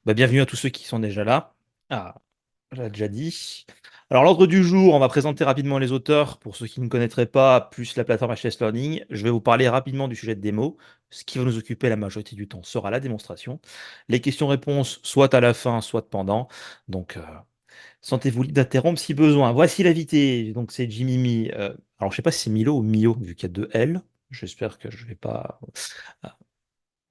Bienvenue à tous ceux qui sont déjà là. Ah, je l'ai déjà dit. Alors, l'ordre du jour, on va présenter rapidement les auteurs. Pour ceux qui ne connaîtraient pas, plus la plateforme HS Learning, je vais vous parler rapidement du sujet de démo. Ce qui va nous occuper la majorité du temps sera la démonstration. Les questions-réponses, soit à la fin, soit pendant. Donc, sentez-vous libre d'interrompre si besoin. Voici l'invité. Donc, c'est Jimmy. Alors, je sais pas si c'est Milo ou Mio, vu qu'il y a deux L. J'espère que je ne vais pas.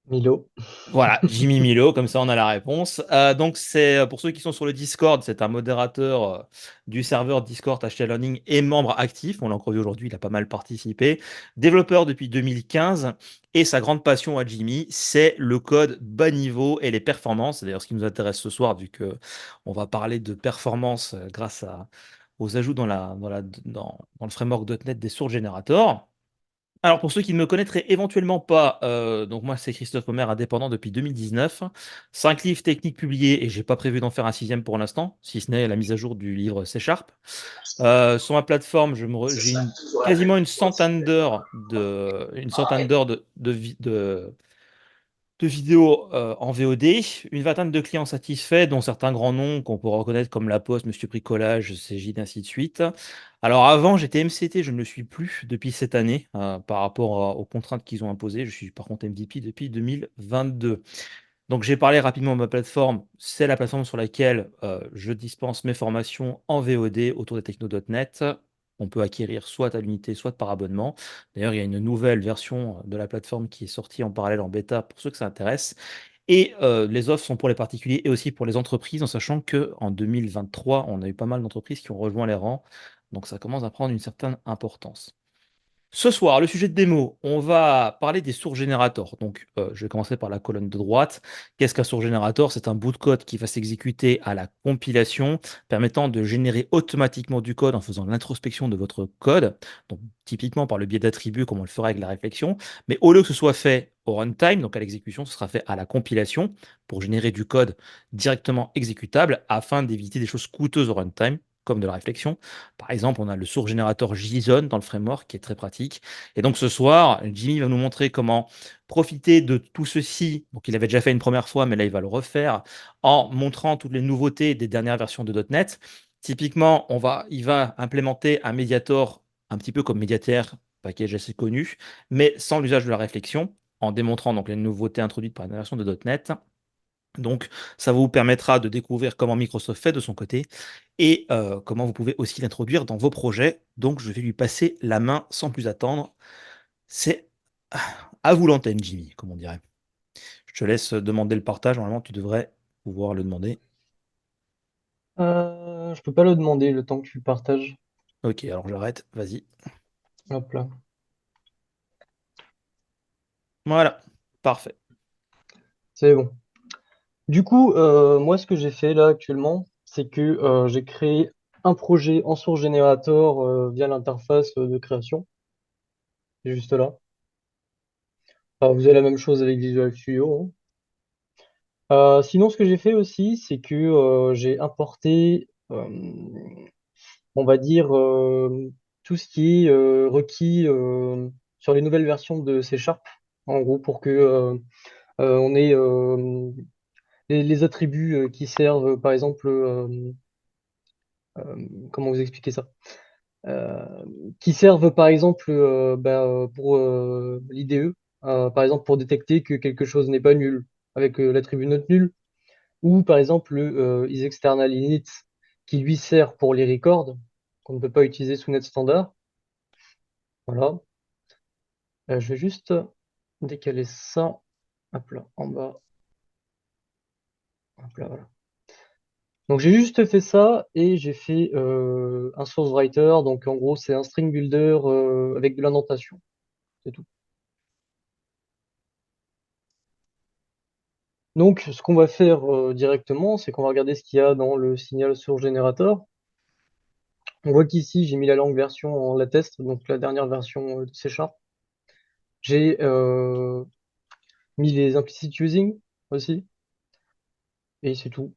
Milo. Voilà, Jimmy Milo, comme ça on a la réponse. Donc c'est pour ceux qui sont sur le Discord, c'est un modérateur du serveur Discord HTL Learning et membre actif. On l'a encore vu aujourd'hui, il a pas mal participé. Développeur depuis 2015 et sa grande passion à Jimmy, c'est le code bas niveau et les performances. C'est d'ailleurs ce qui nous intéresse ce soir, vu que on va parler de performance aux ajouts dans le framework .NET des sources générateurs. Alors, pour ceux qui ne me connaîtraient éventuellement pas, donc moi c'est Christophe Omer, indépendant depuis 2019. 5 livres techniques publiés et j'ai pas prévu d'en faire un sixième pour l'instant, si ce n'est la mise à jour du livre C Sharp. Sur ma plateforme, j'ai quasiment une centaine d'heures de vidéos en VOD, une vingtaine de clients satisfaits, dont certains grands noms qu'on peut reconnaître comme La Poste, Monsieur Bricolage, CJ, ainsi de suite. Alors avant, j'étais MCT, je ne le suis plus depuis cette année par rapport aux contraintes qu'ils ont imposées. Je suis par contre MVP depuis 2022. Donc j'ai parlé rapidement de ma plateforme. C'est la plateforme sur laquelle je dispense mes formations en VOD autour des techno.net. On peut acquérir soit à l'unité, soit par abonnement. D'ailleurs, il y a une nouvelle version de la plateforme qui est sortie en parallèle en bêta pour ceux que ça intéresse. Et les offres sont pour les particuliers et aussi pour les entreprises, en sachant qu'en 2023, on a eu pas mal d'entreprises qui ont rejoint les rangs. Donc ça commence à prendre une certaine importance. Ce soir, le sujet de démo, on va parler des sources générateurs. Donc, je vais commencer par la colonne de droite. Qu'est-ce qu'un source générateur? C'est un bout de code qui va s'exécuter à la compilation, permettant de générer automatiquement du code en faisant l'introspection de votre code. Donc, typiquement par le biais d'attributs, comme on le ferait avec la réflexion. Mais au lieu que ce soit fait au runtime, donc à l'exécution, ce sera fait à la compilation pour générer du code directement exécutable afin d'éviter des choses coûteuses au runtime, comme de la réflexion. Par exemple, on a le source générateur JSON dans le framework qui est très pratique. Et donc ce soir, Jimmy va nous montrer comment profiter de tout ceci. Donc il avait déjà fait une première fois, mais là il va le refaire en montrant toutes les nouveautés des dernières versions de .NET. Typiquement, il va implémenter un Mediator un petit peu comme Mediator, package assez connu, mais sans l'usage de la réflexion, en démontrant donc les nouveautés introduites par la version de .NET. Donc, ça vous permettra de découvrir comment Microsoft fait de son côté et comment vous pouvez aussi l'introduire dans vos projets. Donc, je vais lui passer la main sans plus attendre. C'est à vous l'antenne, Jimmy, comme on dirait. Je te laisse demander le partage. Normalement, tu devrais pouvoir le demander. Je peux pas le demander le temps que tu le partages. Ok, alors j'arrête. Vas-y. Hop là. Voilà. Parfait. C'est bon. Du coup, moi, ce que j'ai fait là actuellement, c'est que j'ai créé un projet en source générateur via l'interface de création. C'est juste là. Vous avez la même chose avec Visual Studio, hein. Sinon, ce que j'ai fait aussi, c'est que j'ai importé, on va dire, tout ce qui est requis sur les nouvelles versions de C Sharp, en gros, pour que on ait les attributs qui servent, par exemple, comment vous expliquer ça? Euh, qui servent, par exemple, pour l'IDE, par exemple, pour détecter que quelque chose n'est pas nul, avec l'attribut not nul, ou par exemple le isExternal init, qui lui sert pour les records, qu'on ne peut pas utiliser sous net standard. Voilà. Je vais juste décaler ça, hop là, en bas, hop là, voilà. Donc j'ai juste fait ça et j'ai fait un source writer. Donc en gros, c'est un string builder avec de l'indentation. C'est tout. Donc ce qu'on va faire directement, c'est qu'on va regarder ce qu'il y a dans le signal source generator. On voit qu'ici, j'ai mis la langue version en latest, donc la dernière version de C Sharp. J'ai mis les implicit using aussi, et c'est tout.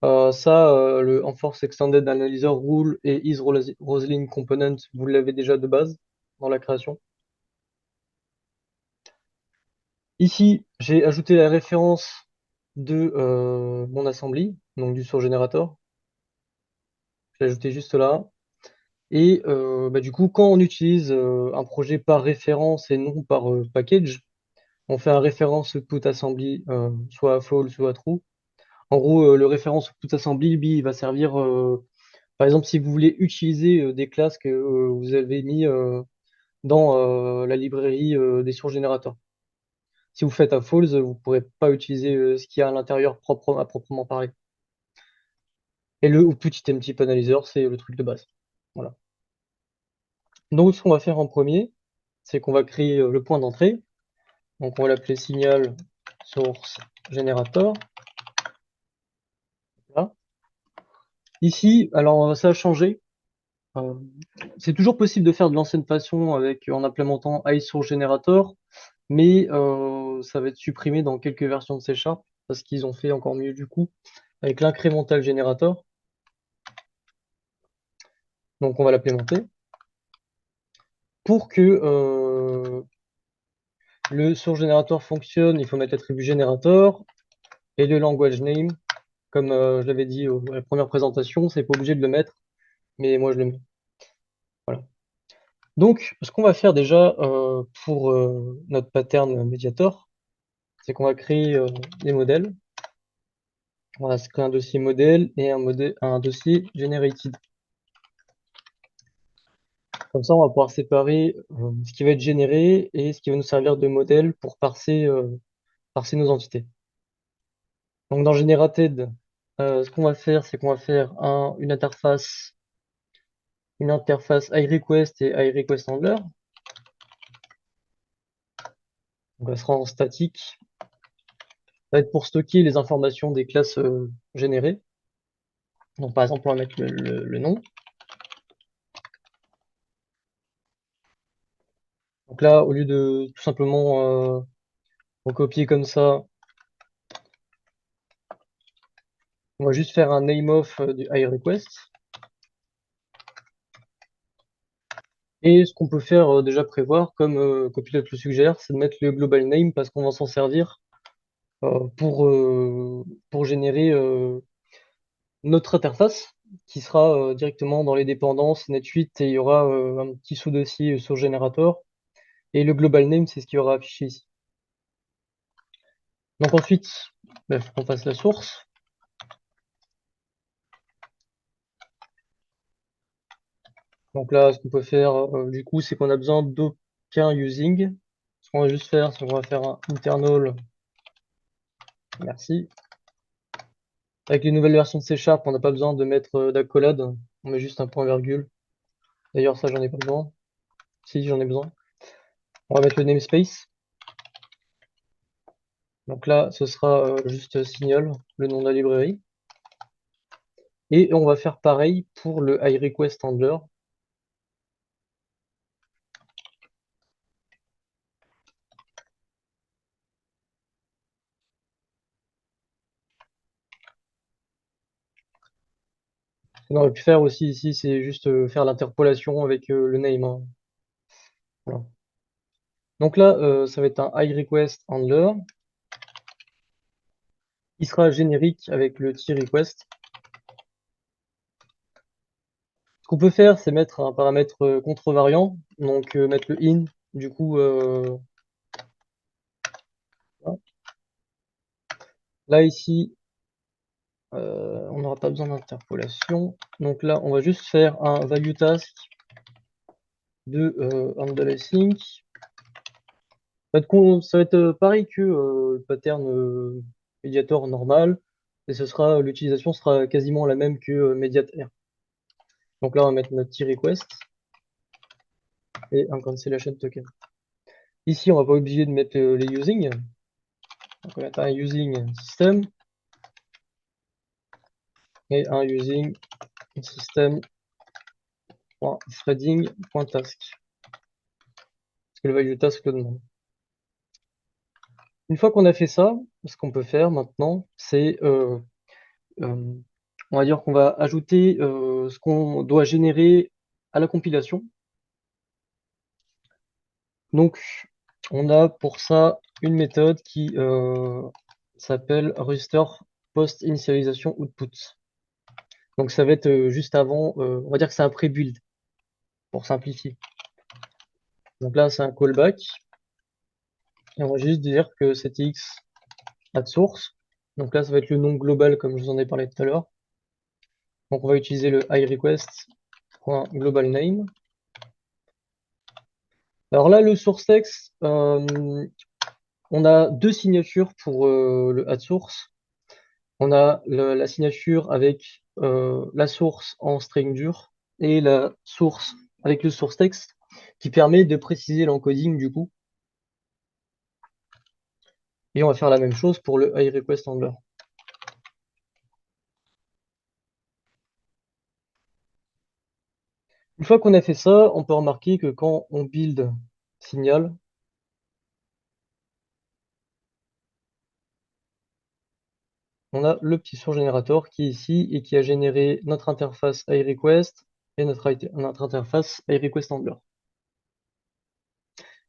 Le Enforce Extended Analyzer Rule et Roslyn Component, vous l'avez déjà de base dans la création. Ici, j'ai ajouté la référence de mon assembly, donc du source generator. Je l'ai ajouté juste là. Et bah, du coup, quand on utilise un projet par référence et non par package, on fait un référence output assembly, soit à false, soit à true. En gros, le référence output assembly, lui, il va servir, par exemple, si vous voulez utiliser des classes que vous avez mis dans la librairie des sources générateurs. Si vous faites à false, vous ne pourrez pas utiliser ce qu'il y a à l'intérieur à proprement parler. Et le output item type analyzer, c'est le truc de base. Voilà. Donc, ce qu'on va faire en premier, c'est qu'on va créer le point d'entrée. Donc, on va l'appeler signal source generator. Là. Ici, alors ça a changé. Euh, c'est toujours possible de faire de l'ancienne façon en implémentant iSourceGenerator, mais ça va être supprimé dans quelques versions de C# parce qu'ils ont fait encore mieux du coup avec l'incremental generator. Donc on va l'implémenter. Pour que le source generator fonctionne, il faut mettre l'attribut generator et le language name. Comme je l'avais dit à la première présentation, c'est pas obligé de le mettre, mais moi je le mets. Voilà. Donc, ce qu'on va faire déjà pour notre pattern mediator, c'est qu'on va créer des modèles. On va se créer un dossier modèle et un dossier generated. Comme ça, on va pouvoir séparer ce qui va être généré et ce qui va nous servir de modèle pour parser nos entités. Donc dans generated, ce qu'on va faire, c'est qu'on va faire une interface iRequest et iRequestHandler. Donc elle sera en statique. Ça va être pour stocker les informations des classes générées. Donc par exemple, on va mettre le nom. Donc là, au lieu de tout simplement recopier comme ça, on va juste faire un name of du iRequest. Et ce qu'on peut faire déjà prévoir, comme Copilote le suggère, c'est de mettre le global name parce qu'on va s'en servir euh, pour, euh, pour générer notre interface qui sera directement dans les dépendances net8 et il y aura un petit sous-dossier sur Generator. Et le global name, c'est ce qui aura affiché ici. Donc ensuite, il faut qu'on fasse la source. Donc là, ce qu'on peut faire du coup, c'est qu'on a besoin d'aucun using. Ce qu'on va juste faire, c'est qu'on va faire un internal. Merci. Avec les nouvelles versions de C#, on n'a pas besoin de mettre d'accolade. On met juste un point virgule. D'ailleurs, ça, j'en ai pas besoin. Si, j'en ai besoin. On va mettre le namespace. Donc là, ce sera juste signal, le nom de la librairie. Et on va faire pareil pour le iRequestHandler. Ce qu'on aurait pu faire aussi ici, c'est juste faire l'interpolation avec le name, hein. Voilà. Donc là, ça va être un iRequestHandler. Il sera générique avec le tRequest. Ce qu'on peut faire, c'est mettre un paramètre contrevariant, donc mettre le in. Du coup, là ici, on n'aura pas besoin d'interpolation. Donc là, on va juste faire un value task de handle async. Ça va être pareil que le pattern mediator normal, et l'utilisation sera quasiment la même que mediator. Donc là, on va mettre notre tRequest et un cancellation token. Ici, on va pas oublier de mettre les using. Donc on va mettre un using system et un using system.threading.task. Parce que le value task le demande. Une fois qu'on a fait ça, ce qu'on peut faire maintenant, c'est on va dire qu'on va ajouter ce qu'on doit générer à la compilation. Donc, on a pour ça une méthode qui s'appelle register post initialisation output. Donc ça va être juste avant, on va dire que c'est un pré-build pour simplifier. Donc là, c'est un callback. Et on va juste dire que cet X at source. Donc là, ça va être le nom global comme je vous en ai parlé tout à l'heure. Donc on va utiliser le iRequest.globalName. Alors là, le source text, on a deux signatures pour le at source. On a la signature avec la source en string dur et la source avec le source text qui permet de préciser l'encoding du coup. Et on va faire la même chose pour le iRequestHandler. Une fois qu'on a fait ça, on peut remarquer que quand on build signal, on a le petit source générateur qui est ici et qui a généré notre interface iRequest et notre interface iRequestHandler.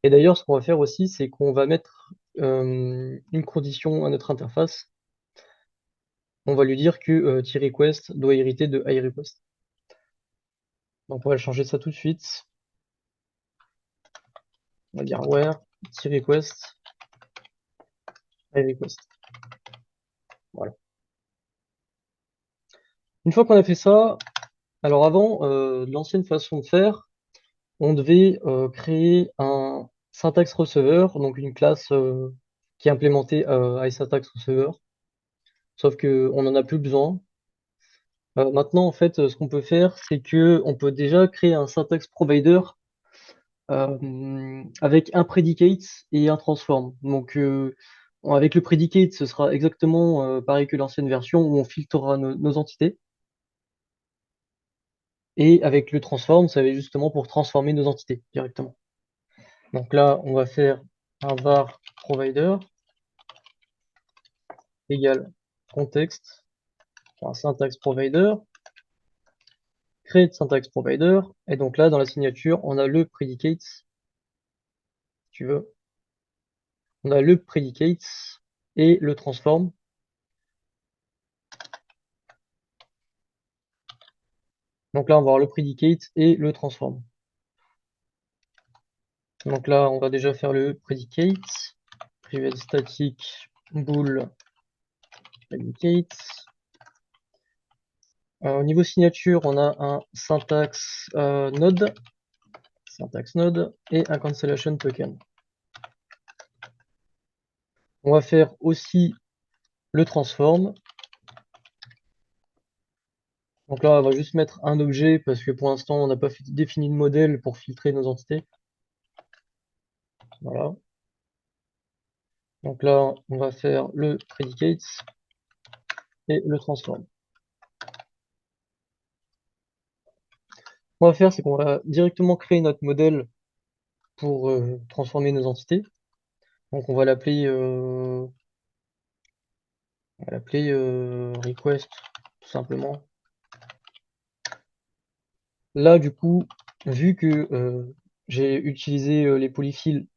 Et d'ailleurs, ce qu'on va faire aussi, c'est qu'on va mettre une condition à notre interface. On va lui dire que t-request doit hériter de iRequest. Donc on va changer ça tout de suite. On va dire where t-request iRequest. Voilà. Une fois qu'on a fait ça, alors avant, l'ancienne façon de faire, on devait créer un syntax receiver, donc une classe qui est implémentée à iSyntax receiver. Sauf qu'on n'en a plus besoin. Maintenant, en fait, ce qu'on peut faire, c'est que on peut déjà créer un syntax provider avec un predicate et un transform. Donc, avec le predicate, ce sera exactement pareil que l'ancienne version où on filtrera nos entités. Et avec le transform, ça va être justement pour transformer nos entités directement. Donc là, on va faire un var provider égale contexte, un syntax provider, create syntax provider, et donc là, dans la signature, on a le predicate, si tu veux, on a le predicate et le transform. Donc là, on va avoir le predicate et le transform. Donc là, on va déjà faire le predicate, private static bool predicate. Au niveau signature, on a un syntax node et un cancellation token. On va faire aussi le transform. Donc là, on va juste mettre un objet parce que pour l'instant, on n'a pas défini de modèle pour filtrer nos entités. Voilà. Donc là, on va faire le predicate et le transform. Ce qu'on va faire, c'est qu'on va directement créer notre modèle pour transformer nos entités. Donc on va l'appeler request tout simplement. Là, du coup, vu que j'ai utilisé les polyfills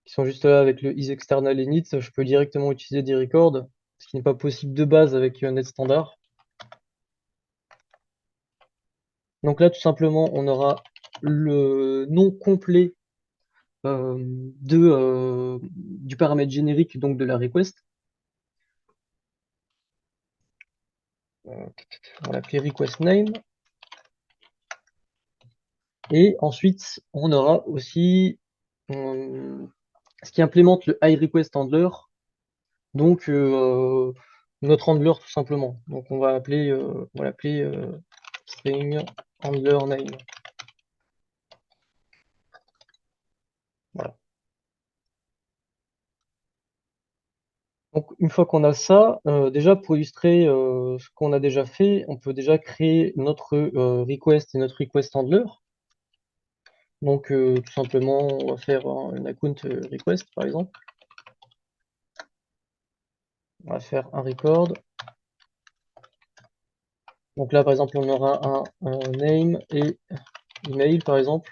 qui sont juste là avec le isExternal init, je peux directement utiliser des records, ce qui n'est pas possible de base avec net standard. Donc là, tout simplement, on aura le nom complet du paramètre générique donc de la request. On va l'appeler request name. Et ensuite, on aura aussi ce qui implémente le iRequestHandler, donc notre handler tout simplement. Donc on va l'appeler string handler name. Voilà. Donc une fois qu'on a ça, déjà pour illustrer ce qu'on a déjà fait, on peut déjà créer notre request et notre request handler. Donc tout simplement, on va faire une account request par exemple. On va faire un record. Donc là par exemple, on aura un name et email par exemple.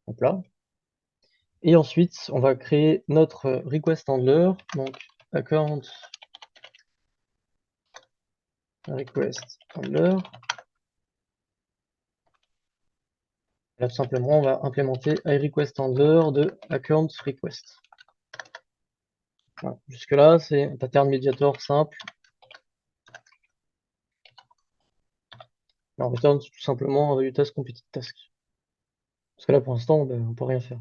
Hop là. Et ensuite, on va créer notre request handler, donc account request handler. Là, tout simplement, on va implémenter iRequestHandler de account request. Voilà. Jusque-là, c'est un pattern Mediator simple. On return tout simplement un value task completed task. Parce que là, pour l'instant, ben, on peut rien faire.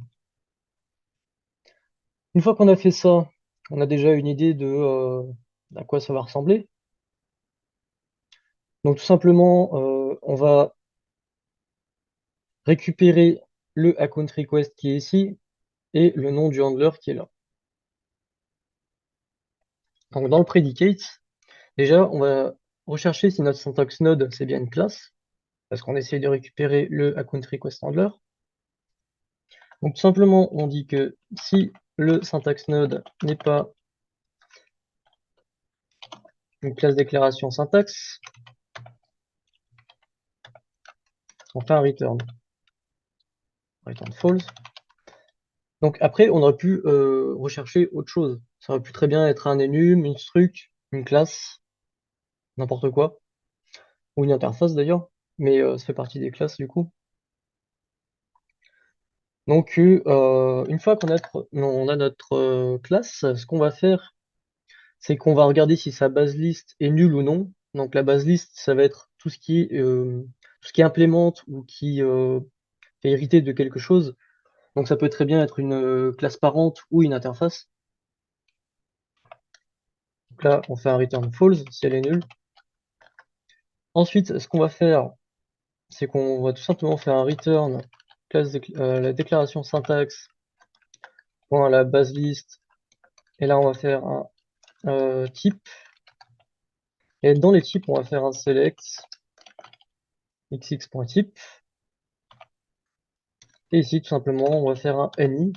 Une fois qu'on a fait ça, on a déjà une idée de à quoi ça va ressembler. Donc tout simplement, on va récupérer le account request qui est ici et le nom du handler qui est là. Donc dans le predicate, déjà, on va rechercher si notre syntax node c'est bien une classe, parce qu'on essaie de récupérer le account request handler. Donc tout simplement, on dit que si le syntax node n'est pas une classe déclaration syntaxe, on fait un return false. Donc après, on aurait pu rechercher autre chose. Ça aurait pu très bien être un enum, une struct, une classe, n'importe quoi, ou une interface d'ailleurs, mais ça fait partie des classes du coup. Donc une fois on a notre classe, ce qu'on va faire, c'est qu'on va regarder si sa base list est nulle ou non. Donc la base list, ça va être tout ce qui implémente ou qui fait hériter de quelque chose. Donc ça peut très bien être une classe parente ou une interface. Donc là, on fait un return false si elle est nulle. Ensuite, ce qu'on va faire, c'est qu'on va tout simplement faire un return la déclaration syntaxe pour la base list. Et là, on va faire un type. Et dans les types, on va faire un select xx.type. Et ici, tout simplement, on va faire un any.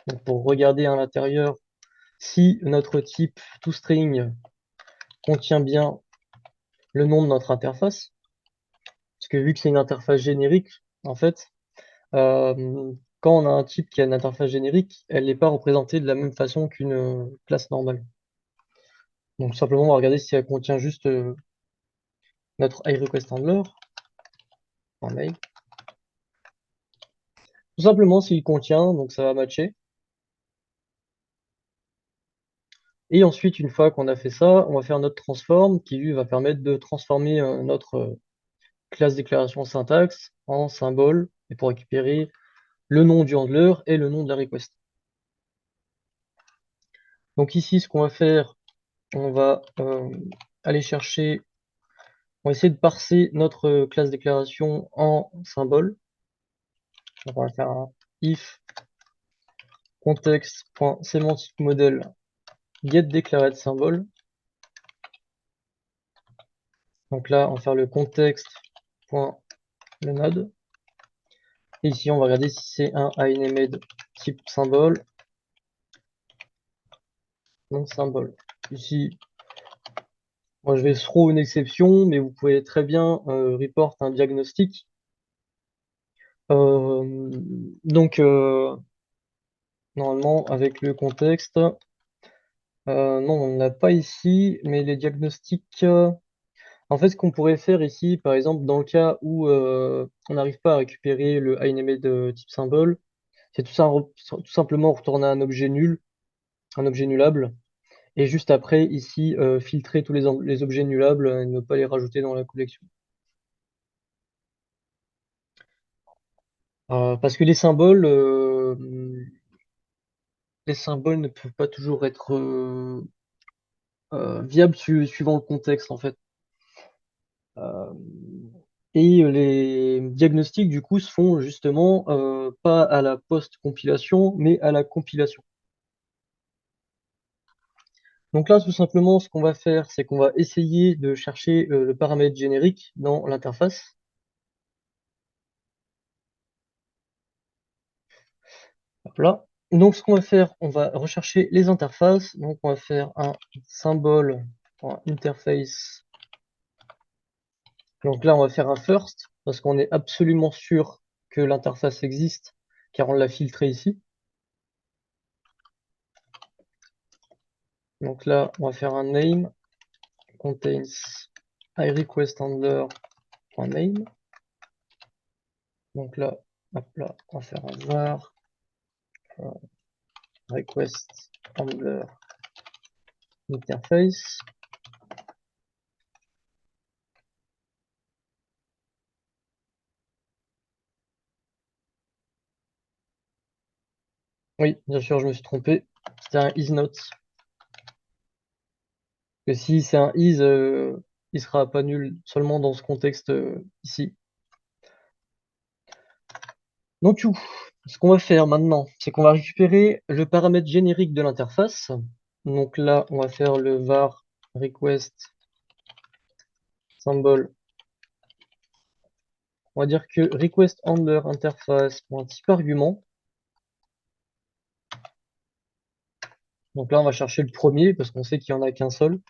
Donc pour regarder à l'intérieur si notre type toString contient bien le nom de notre interface. Parce que vu que c'est une interface générique, en fait, quand on a un type qui a une interface générique, elle n'est pas représentée de la même façon qu'une classe normale. Donc simplement, on va regarder si elle contient juste notre iRequestHandler en mail. Tout simplement, s'il contient, donc ça va matcher. Et ensuite, une fois qu'on a fait ça, on va faire notre transform qui lui va permettre de transformer notre classe déclaration syntaxe en symbole et pour récupérer le nom du handler et le nom de la request. Donc ici, ce qu'on va faire, on va aller chercher, on va essayer de parser notre classe déclaration en symbole. Donc on va faire un if context.semanticModel get declared symbol. Donc là, on va faire le contexte.lenode. Et ici, on va regarder si c'est un INAMED type symbole, non symbole. Ici, moi je vais throw une exception, mais vous pouvez très bien report un diagnostic. Donc, normalement, avec le contexte, non, on ne l'a pas ici, mais les diagnostics. En fait, ce qu'on pourrait faire ici, par exemple, dans le cas où on n'arrive pas à récupérer le INAMED type symbole, c'est tout simplement retourner un objet nul, un objet nullable. Et juste après, ici, filtrer tous les objets nullables et ne pas les rajouter dans la collection. Parce que les symboles ne peuvent pas toujours être viables suivant le contexte, en fait. Euh, et les diagnostics, du coup, se font justement pas à la post-compilation, mais à la compilation. Donc là, tout simplement, ce qu'on va faire, c'est qu'on va essayer de chercher le paramètre générique dans l'interface. Hop là. Donc, ce qu'on va faire, on va rechercher les interfaces. Donc, on va faire un symbole interface. Donc là, on va faire un first parce qu'on est absolument sûr que l'interface existe, car on l'a filtré ici. Donc là, on va faire un name contains iRequestHandler.name. Donc là, hop là, on va faire un var request handler interface. Oui, bien sûr, je me suis trompé. C'était un isNot. Que si c'est un is, il sera pas nul seulement dans ce contexte ici. Donc, ce qu'on va faire maintenant, c'est qu'on va récupérer le paramètre générique de l'interface. Donc là, on va faire le var request symbol. On va dire que request handler interface pour un type argument. Donc là, on va chercher le premier parce qu'on sait qu'il n'y en a qu'un seul.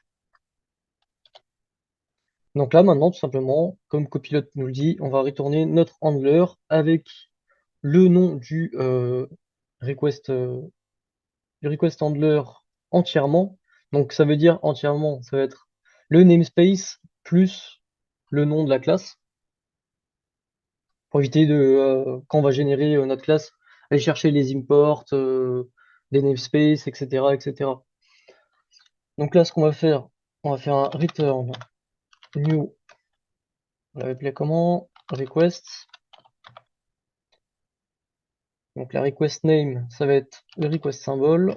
Donc là, maintenant, tout simplement, comme copilote nous le dit, on va retourner notre handler avec le nom request, du request handler entièrement. Donc ça veut dire entièrement, ça va être le namespace plus le nom de la classe pour éviter quand on va générer notre classe, aller chercher les imports, les namespaces, etc., etc. Donc là, ce qu'on va faire, on va faire un return new, on va l'appeler comment? Request. Donc la request name, ça va être le request symbol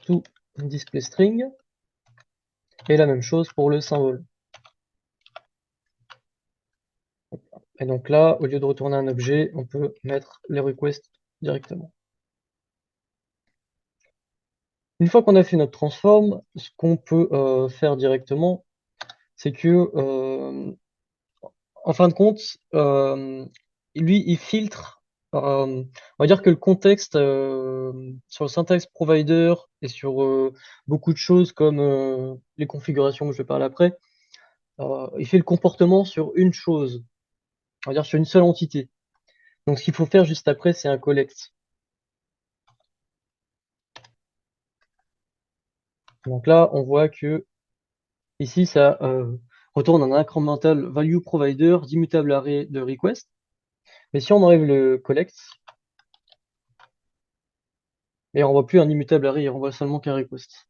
to display string. Et la même chose pour le symbole. Et donc là, au lieu de retourner un objet, on peut mettre les requests directement. Une fois qu'on a fait notre transform, ce qu'on peut faire directement, c'est que, en fin de compte, lui, il filtre. On va dire que le contexte sur le syntax provider et sur beaucoup de choses comme les configurations que je vais parler après, il fait le comportement sur une chose, on va dire sur une seule entité. Donc ce qu'il faut faire juste après, c'est un collect. Donc là, on voit que ici, ça retourne un incremental value provider d'immutable array de request. Mais si on enlève le collect, il renvoie plus un immutable array, il renvoie seulement qu'un request.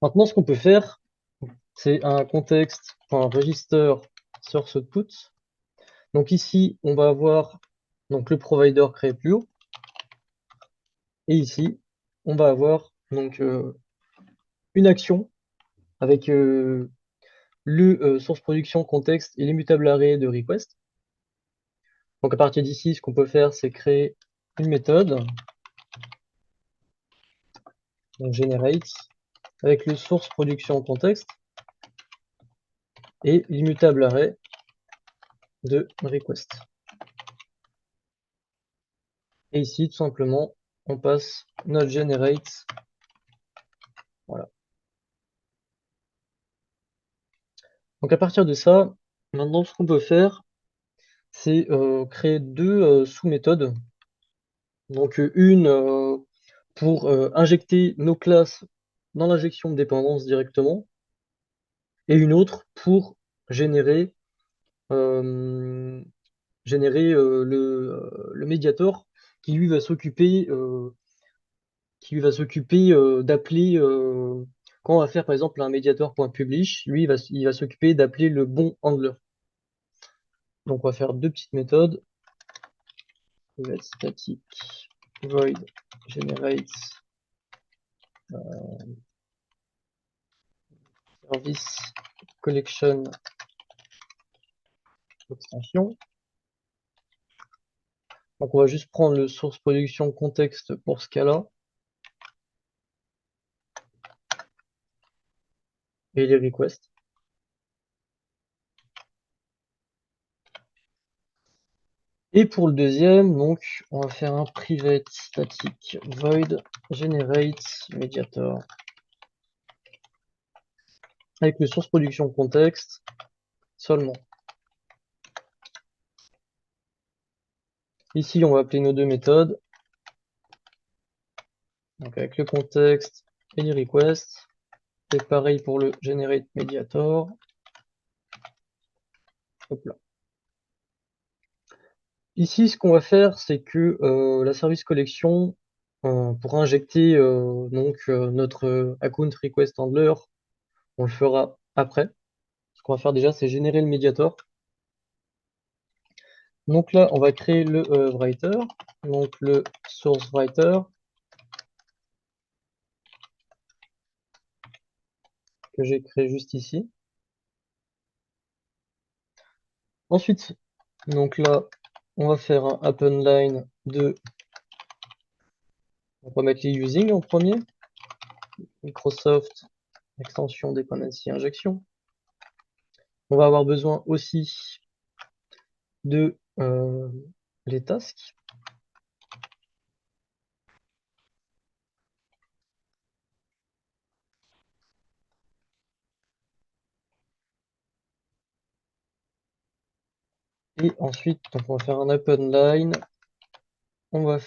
Maintenant, ce qu'on peut faire, c'est un context.register source output. Donc ici, on va avoir donc le provider créé plus haut. Et ici, on va avoir donc une action avec le source production contexte et l'immutable array de request. Donc à partir d'ici, ce qu'on peut faire, c'est créer une méthode, donc generate, avec le source production contexte et l'immutable array de request. Et ici, tout simplement, on passe notre generate. Voilà. Donc à partir de ça, maintenant ce qu'on peut faire, c'est créer deux sous-méthodes. Donc une pour injecter nos classes dans l'injection de dépendance directement, et une autre pour générer, euh, le Mediator qui lui va s'occuper d'appeler quand on va faire par exemple un Mediator.publish, lui il va s'occuper d'appeler le bon handler. Donc on va faire deux petites méthodes. On va être static void generate service collection extension. Donc on va juste prendre le source production contexte pour ce cas-là et les requests. Et pour le deuxième, donc on va faire un private static void generate mediator avec le source production contexte seulement. Ici, on va appeler nos deux méthodes. Donc avec le contexte et les requests. Et pareil pour le generate mediator. Hop là. Ici, ce qu'on va faire, c'est que la service collection, pour injecter notre account request handler, on le fera après. Ce qu'on va faire déjà, c'est générer le mediator. Donc là, on va créer le writer, donc le source writer que j'ai créé juste ici. Ensuite, donc là, on va faire un append line de, on va mettre les using en premier, Microsoft extension dependency injection. On va avoir besoin aussi de les tasks. Et ensuite, donc on va faire un append line. On va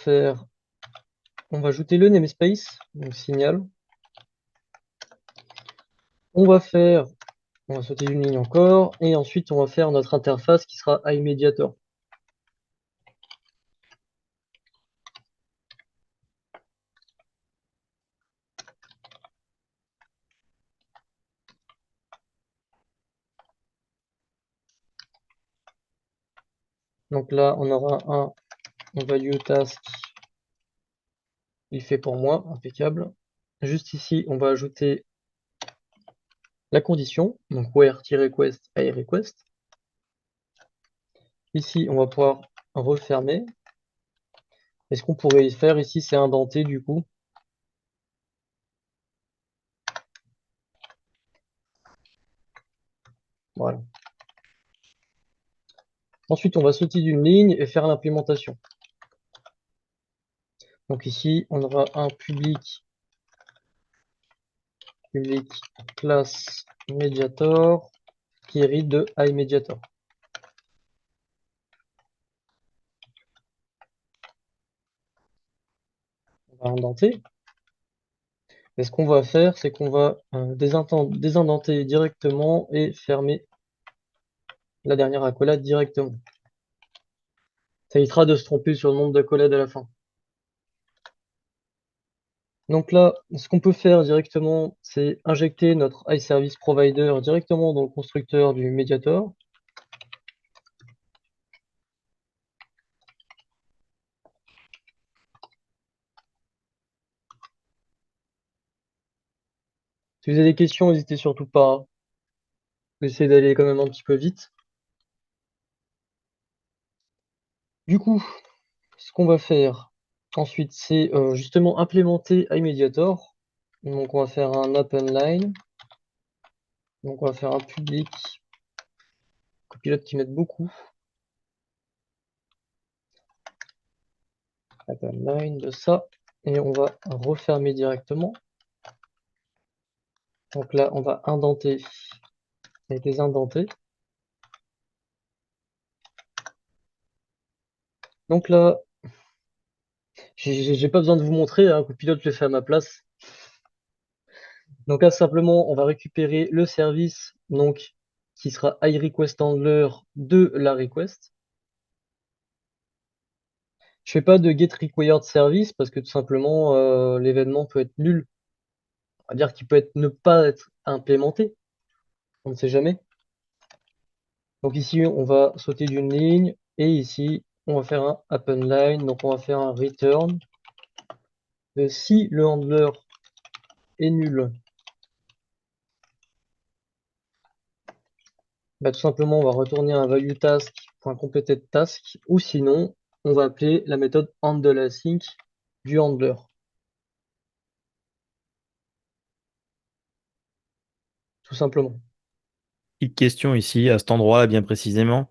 ajouter le namespace, donc signal. On va sauter une ligne encore, et ensuite on va faire notre interface qui sera iMediator. Donc là, on aura un value task, il fait pour moi, impeccable. Juste ici, on va ajouter la condition, donc where-request iRequest. Ici, on va pouvoir refermer. Et ce qu'on pourrait faire ici, c'est indenter du coup. Voilà. Ensuite, on va sauter d'une ligne et faire l'implémentation. Donc ici, on aura un public class mediator qui hérite de iMediator. On va indenter. Et ce qu'on va faire, c'est qu'on va désindenter directement et fermer la dernière accolade directement. Ça évitera de se tromper sur le nombre d'accolades à la fin. Donc là, ce qu'on peut faire directement, c'est injecter notre iService Provider directement dans le constructeur du Mediator. Si vous avez des questions, n'hésitez surtout pas. Essayez d'aller quand même un petit peu vite. Du coup, ce qu'on va faire ensuite, c'est justement implémenter iMediator. Donc on va faire un append line. Donc on va faire un public copilote qui m'aide beaucoup. Append line de ça. Et on va refermer directement. Donc là, on va indenter et désindenter. Donc là, j'ai pas besoin de vous montrer, hein, copilote le fait à ma place. Donc là, simplement, on va récupérer le service donc, qui sera iRequestHandler de la request. Je fais pas de getRequiredService parce que tout simplement, l'événement peut être nul. On va dire qu'il peut ne pas être implémenté. On ne sait jamais. Donc ici, on va sauter d'une ligne. Et ici, on va faire un append line. Donc on va faire un return. Si le handler est nul, bah, tout simplement, on va retourner un value task.completed task, ou sinon, on va appeler la méthode handleAsync du handler. Tout simplement. Petite question ici, à cet endroit-là, bien précisément.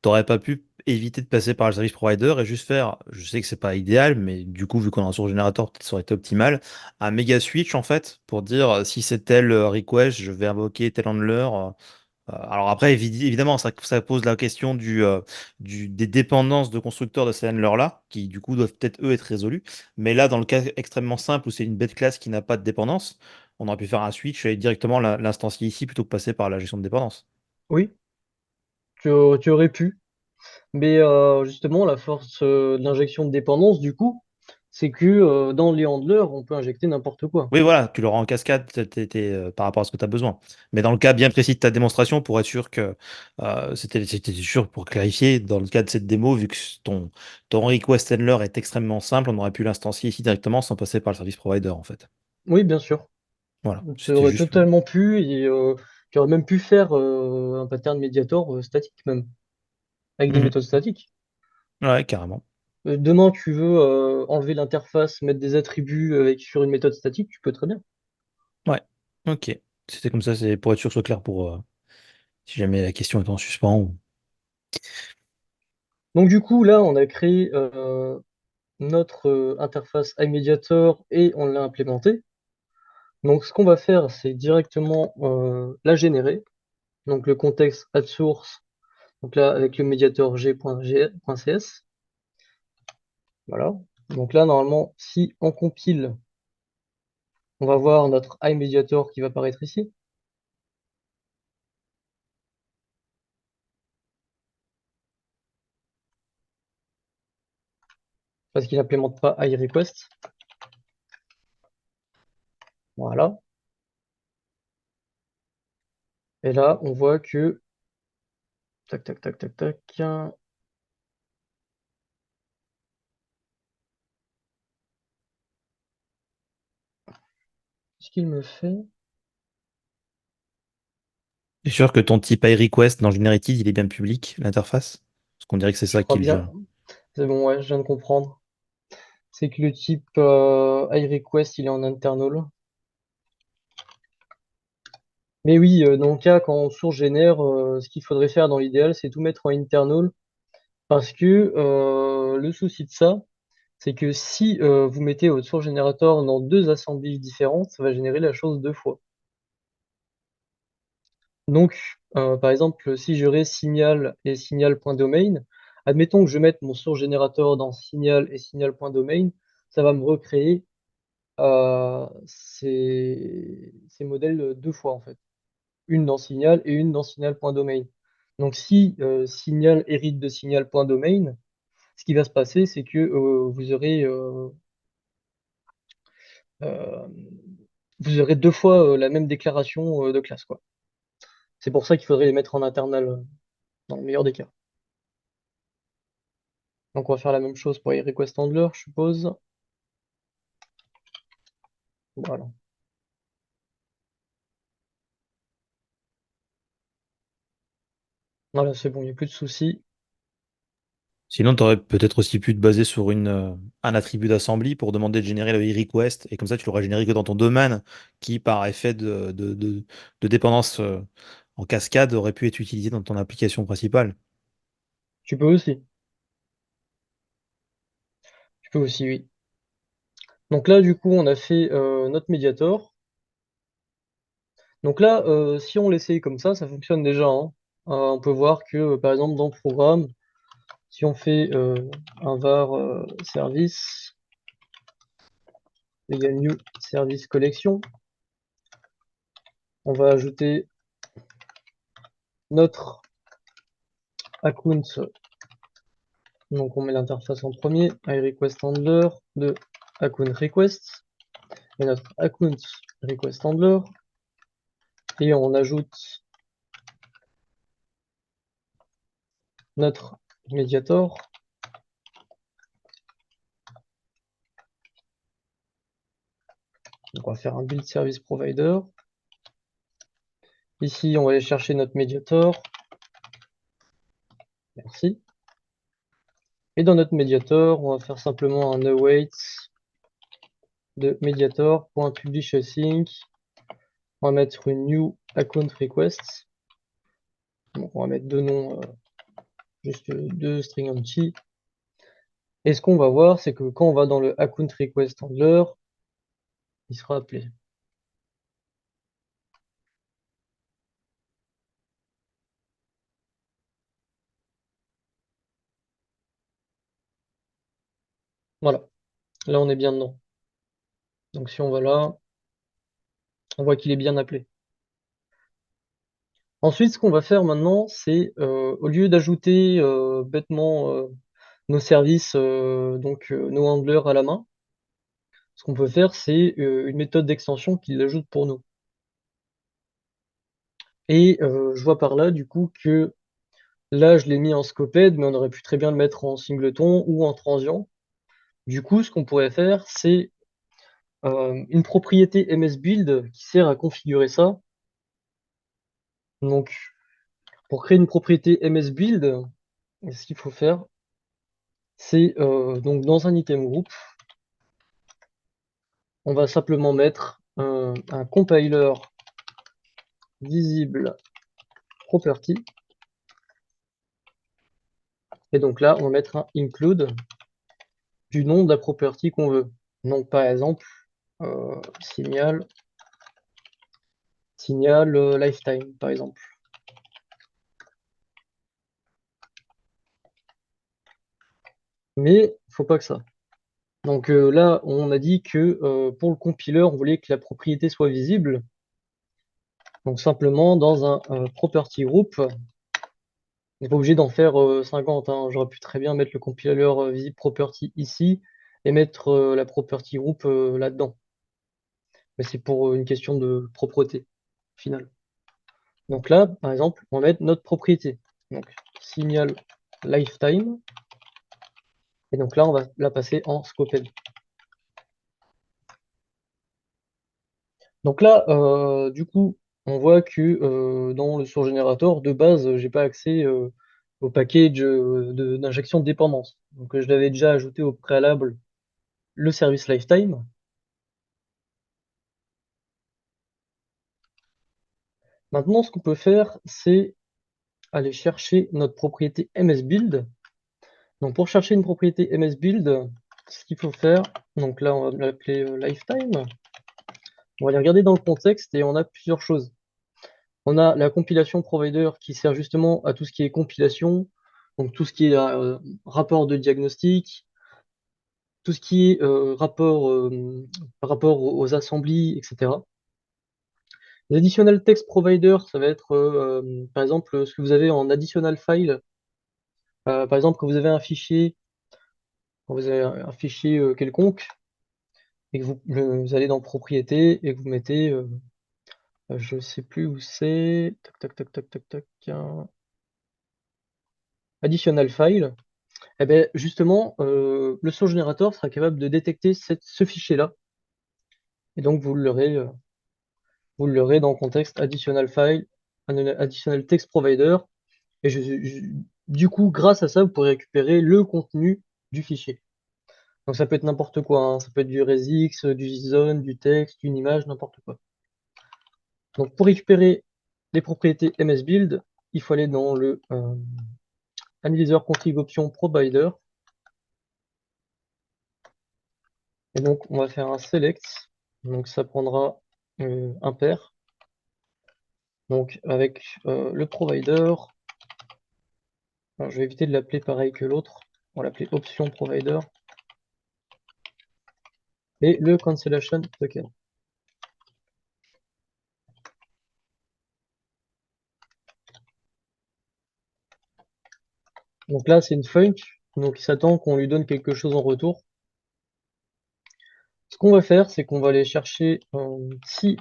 T'aurais pas pu éviter de passer par le service provider et juste faire, je sais que c'est pas idéal, mais du coup, vu qu'on a un source générateur, peut-être ça aurait été optimal, un méga switch en fait, pour dire si c'est tel request, je vais invoquer tel handler. Alors après, évidemment, ça pose la question des dépendances de constructeurs de ces handlers-là, qui du coup doivent peut-être eux être résolus. Mais là, dans le cas extrêmement simple où c'est une bête classe qui n'a pas de dépendance, on aurait pu faire un switch et directement l'instancier ici plutôt que passer par la gestion de dépendance. Oui, tu aurais pu. Mais justement, la force de l'injection de dépendance, du coup, c'est que dans les handlers, on peut injecter n'importe quoi. Oui, voilà, tu l'auras en cascade par rapport à ce que tu as besoin. Mais dans le cas bien précis de ta démonstration, pour être sûr que c'était sûr pour clarifier, dans le cas de cette démo, vu que ton request handler est extrêmement simple, on aurait pu l'instancier ici directement sans passer par le service provider en fait. Oui, bien sûr. Voilà, Tu c'était aurais juste. totalement pu et tu aurais même pu faire un pattern médiator statique même, avec des Mhm. méthodes statiques. Ouais, carrément. Demain, tu veux enlever l'interface, mettre des attributs sur une méthode statique, tu peux très bien. Ouais, ok. C'était comme ça, c'est pour être sûr que ce soit clair pour si jamais la question est en suspens. Donc du coup, là, on a créé notre interface iMediator et on l'a implémentée. Donc ce qu'on va faire, c'est directement la générer. Donc le contexte add source, donc là avec le médiator g.cs. Voilà. Donc là, normalement, si on compile, on va voir notre iMediator qui va apparaître ici. Parce qu'il n'implémente pas iRequest. Voilà. Et là, on voit que tac, tac, tac, tac, tac. Qu'est-ce qu'il me fait? C'est sûr que ton type iRequest dans Generated, il est bien public, l'interface? Parce qu'on dirait que c'est Je ça crois qu'il bien. gère. C'est bon, ouais, je viens de comprendre. C'est que le type iRequest, il est en internal. Mais oui, dans le cas, quand on source génère, ce qu'il faudrait faire dans l'idéal, c'est tout mettre en internal. Parce que le souci de ça, c'est que si vous mettez votre source générateur dans deux assemblées différentes, ça va générer la chose deux fois. Donc, par exemple, si j'aurais signal et signal.domain, admettons que je mette mon source générateur dans signal et signal.domain, ça va me recréer ces modèles deux fois en fait. Une dans signal et une dans signal.domain. Donc, si signal hérite de signal.domain, ce qui va se passer, c'est que euh, vous aurez deux fois la même déclaration de classe, quoi. C'est pour ça qu'il faudrait les mettre en internal dans le meilleur des cas. Donc on va faire la même chose pour les request handler, je suppose. Voilà. Voilà, c'est bon, il n'y a plus de soucis. Sinon, tu aurais peut-être aussi pu te baser sur un attribut d'assembly pour demander de générer le request, et comme ça, tu l'auras généré que dans ton domaine, qui, par effet de dépendance en cascade, aurait pu être utilisé dans ton application principale. Tu peux aussi. Tu peux aussi, oui. Donc là, du coup, on a fait notre Mediator. Donc là, si on l'essaye comme ça fonctionne déjà, hein. On peut voir que, par exemple, dans le programme, si on fait un var service égale new service collection, on va ajouter notre account. Donc on met l'interface en premier, iRequestHandler de account request et notre account request handler et on ajoute notre mediator. Donc on va faire un build service provider. Ici on va aller chercher notre mediator. Merci. Et dans notre mediator, on va faire simplement un await de mediator.publishAsync. On va mettre une new account request. Donc on va mettre deux noms, juste deux string empty. Et ce qu'on va voir, c'est que quand on va dans le account request handler, il sera appelé. Voilà, là on est bien dedans. Donc si on va là, on voit qu'il est bien appelé. Ensuite, ce qu'on va faire maintenant, c'est au lieu d'ajouter bêtement nos services, nos handlers à la main, ce qu'on peut faire, c'est une méthode d'extension qui l'ajoute pour nous. Et je vois par là, du coup, que là, je l'ai mis en scoped, mais on aurait pu très bien le mettre en singleton ou en transient. Du coup, ce qu'on pourrait faire, c'est une propriété msbuild qui sert à configurer ça. Donc, pour créer une propriété msbuild, ce qu'il faut faire, c'est donc dans un item group, on va simplement mettre un compiler visible property. Et donc là, on va mettre un include du nom de la property qu'on veut. Donc par exemple, signal lifetime, par exemple. Mais faut pas que ça. Donc là, on a dit que pour le compiler, on voulait que la propriété soit visible. Donc simplement, dans un property group, on n'est pas obligé d'en faire 50, hein. J'aurais pu très bien mettre le compiler visible property ici et mettre la property group là-dedans. Mais c'est pour une question de propreté finale. Donc là, par exemple, on va mettre notre propriété. Donc signal lifetime. Et donc là, on va la passer en scoped. Donc là, du coup, on voit que dans le source generator, de base, j'ai pas accès au package d'injection de dépendance. Donc je l'avais déjà ajouté au préalable le service lifetime. Maintenant, ce qu'on peut faire, c'est aller chercher notre propriété msbuild. Donc pour chercher une propriété msbuild, ce qu'il faut faire, donc là on va l'appeler lifetime. On va aller regarder dans le contexte et on a plusieurs choses. On a la compilation provider qui sert justement à tout ce qui est compilation, donc tout ce qui est rapport de diagnostic, tout ce qui est par rapport aux assemblées, etc. L'additional text provider, ça va être par exemple ce que vous avez en additional file. Par exemple, quand vous avez un fichier, quand vous avez un fichier quelconque, et que vous allez dans propriété et que vous mettez, je sais plus où c'est, tac tac tac tac tac tac, additional file. Eh ben, justement, le source generator sera capable de détecter ce fichier-là. Et donc, vous l'aurez dans le contexte additional file, additional text provider. Et du coup, grâce à ça, vous pourrez récupérer le contenu du fichier. Donc, ça peut être n'importe quoi, hein. Ça peut être du resix, du JSON, du texte, une image, n'importe quoi. Donc, pour récupérer les propriétés msbuild, il faut aller dans le analyzer config option provider. Et donc, on va faire un select. Donc, ça prendra un pair. Donc, avec le provider, alors, je vais éviter de l'appeler pareil que l'autre. On va l'appeler option provider. Et le cancellation token. Donc là, c'est une func. Donc, il s'attend qu'on lui donne quelque chose en retour. Ce qu'on va faire, c'est qu'on va aller chercher si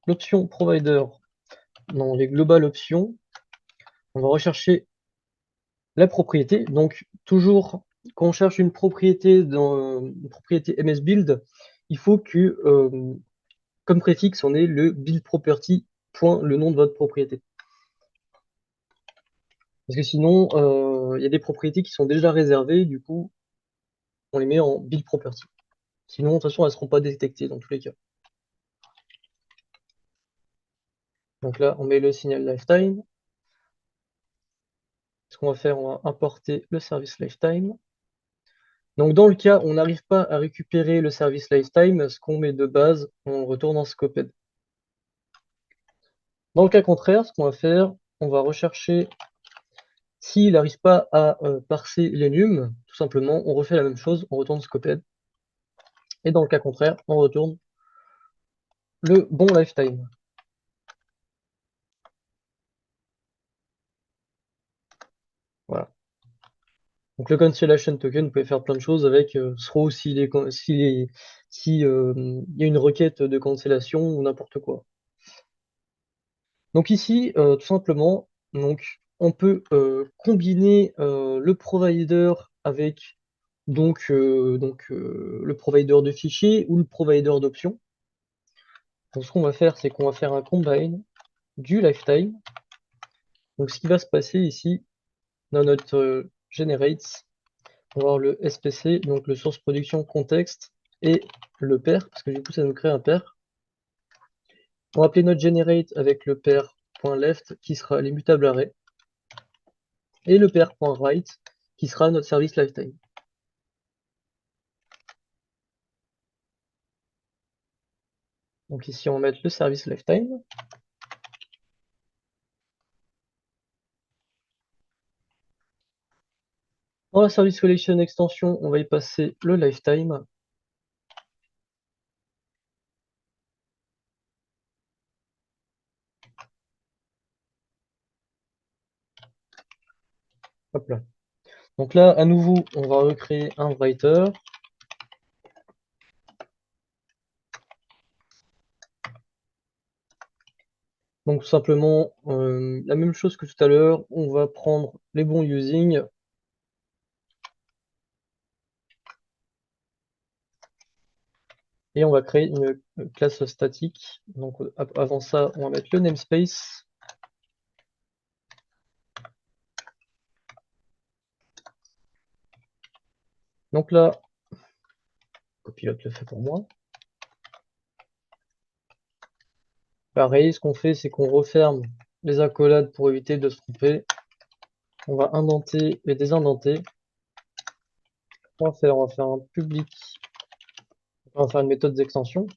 l'option provider dans les global options, on va rechercher la propriété. Donc, toujours, quand on cherche une propriété dans une propriété msbuild, il faut que, comme préfixe, on ait le build property, point, le nom de votre propriété. Parce que sinon, il y a des propriétés qui sont déjà réservées, du coup, on les met en build property. Sinon, de toute façon, elles ne seront pas détectées dans tous les cas. Donc là, on met le signal lifetime. Ce qu'on va faire, on va importer le service lifetime. Donc dans le cas où on n'arrive pas à récupérer le service lifetime, ce qu'on met de base, on retourne en scoped. Dans le cas contraire, ce qu'on va faire, on va rechercher S'il n'arrive pas à parser l'enum, tout simplement, on refait la même chose, on retourne scoped. Et dans le cas contraire, on retourne le bon lifetime. Voilà. Donc le cancellation token, vous pouvez faire plein de choses avec throw s'il est, si, il y a une requête de cancellation ou n'importe quoi. Donc ici, tout simplement, donc, on peut combiner le provider avec le provider de fichiers ou le provider d'options. Donc ce qu'on va faire, c'est qu'on va faire un combine du lifetime. Donc ce qui va se passer ici, dans notre generates, on va avoir le SPC, donc le source production contexte, et le pair, parce que du coup ça nous crée un pair. On va appeler notre generate avec le pair.left qui sera l'immutable array, et le pair.right qui sera notre service lifetime. Donc ici on va mettre le service lifetime. Dans la service collection extension, on va y passer le lifetime. Hop là. Donc là, à nouveau, on va recréer un writer. Donc tout simplement, la même chose que tout à l'heure, on va prendre les bons using. Et on va créer une classe statique. Donc avant ça, on va mettre le namespace. Donc là, copilote le fait pour moi. Pareil, ce qu'on fait, c'est qu'on referme les accolades pour éviter de se tromper. On va indenter et désindenter. On va faire un public. On va faire une méthode d'extension.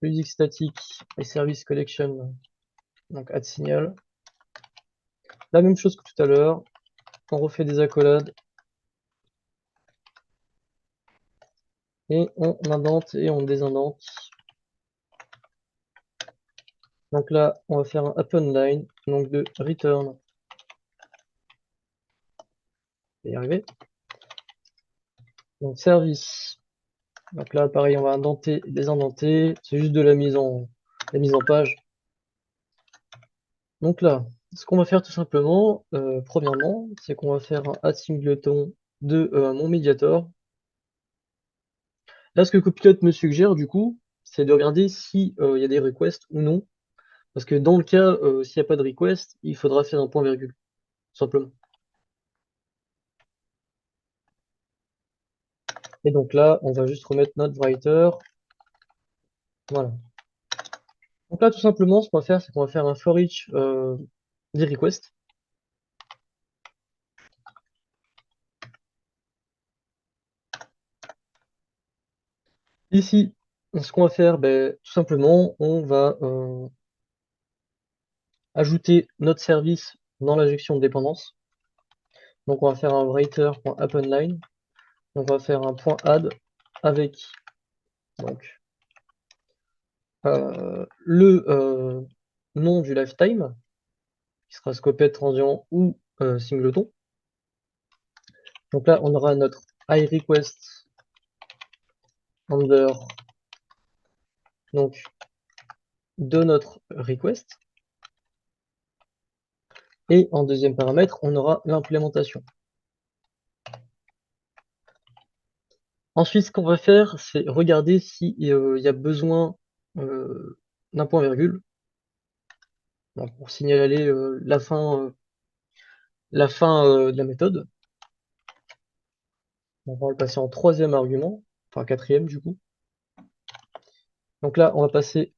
Public statique et service collection. Donc add signal. La même chose que tout à l'heure. On refait des accolades. Et on indente et on désindente. Donc là, on va faire un append line, donc de return. Je vais y arriver. Donc service. Donc là, pareil, on va indenter et désindenter. C'est juste de la mise en page. Donc là, ce qu'on va faire tout simplement, premièrement, c'est qu'on va faire un add singleton de mon mediator. Là, ce que Copilot me suggère, du coup, c'est de regarder s'il y a des requests ou non. Parce que dans le cas, s'il n'y a pas de request, il faudra faire un point virgule, tout simplement. Et donc là, on va juste remettre notre writer. Voilà. Donc là, tout simplement, ce qu'on va faire, c'est qu'on va faire un for each des requests. Ici, ce qu'on va faire, ben, tout simplement, on va ajouter notre service dans l'injection de dépendance. Donc on va faire un writer.appendLine. On va faire un point add avec donc, le nom du lifetime, qui sera scoped, transient ou singleton. Donc là, on aura notre iRequest under donc, de notre request. Et en deuxième paramètre, on aura l'implémentation. Ensuite, ce qu'on va faire, c'est regarder s'il y a besoin d'un point virgule. Donc, pour signaler la fin de la méthode. On va le passer en troisième argument, enfin quatrième du coup. Donc là, on va passer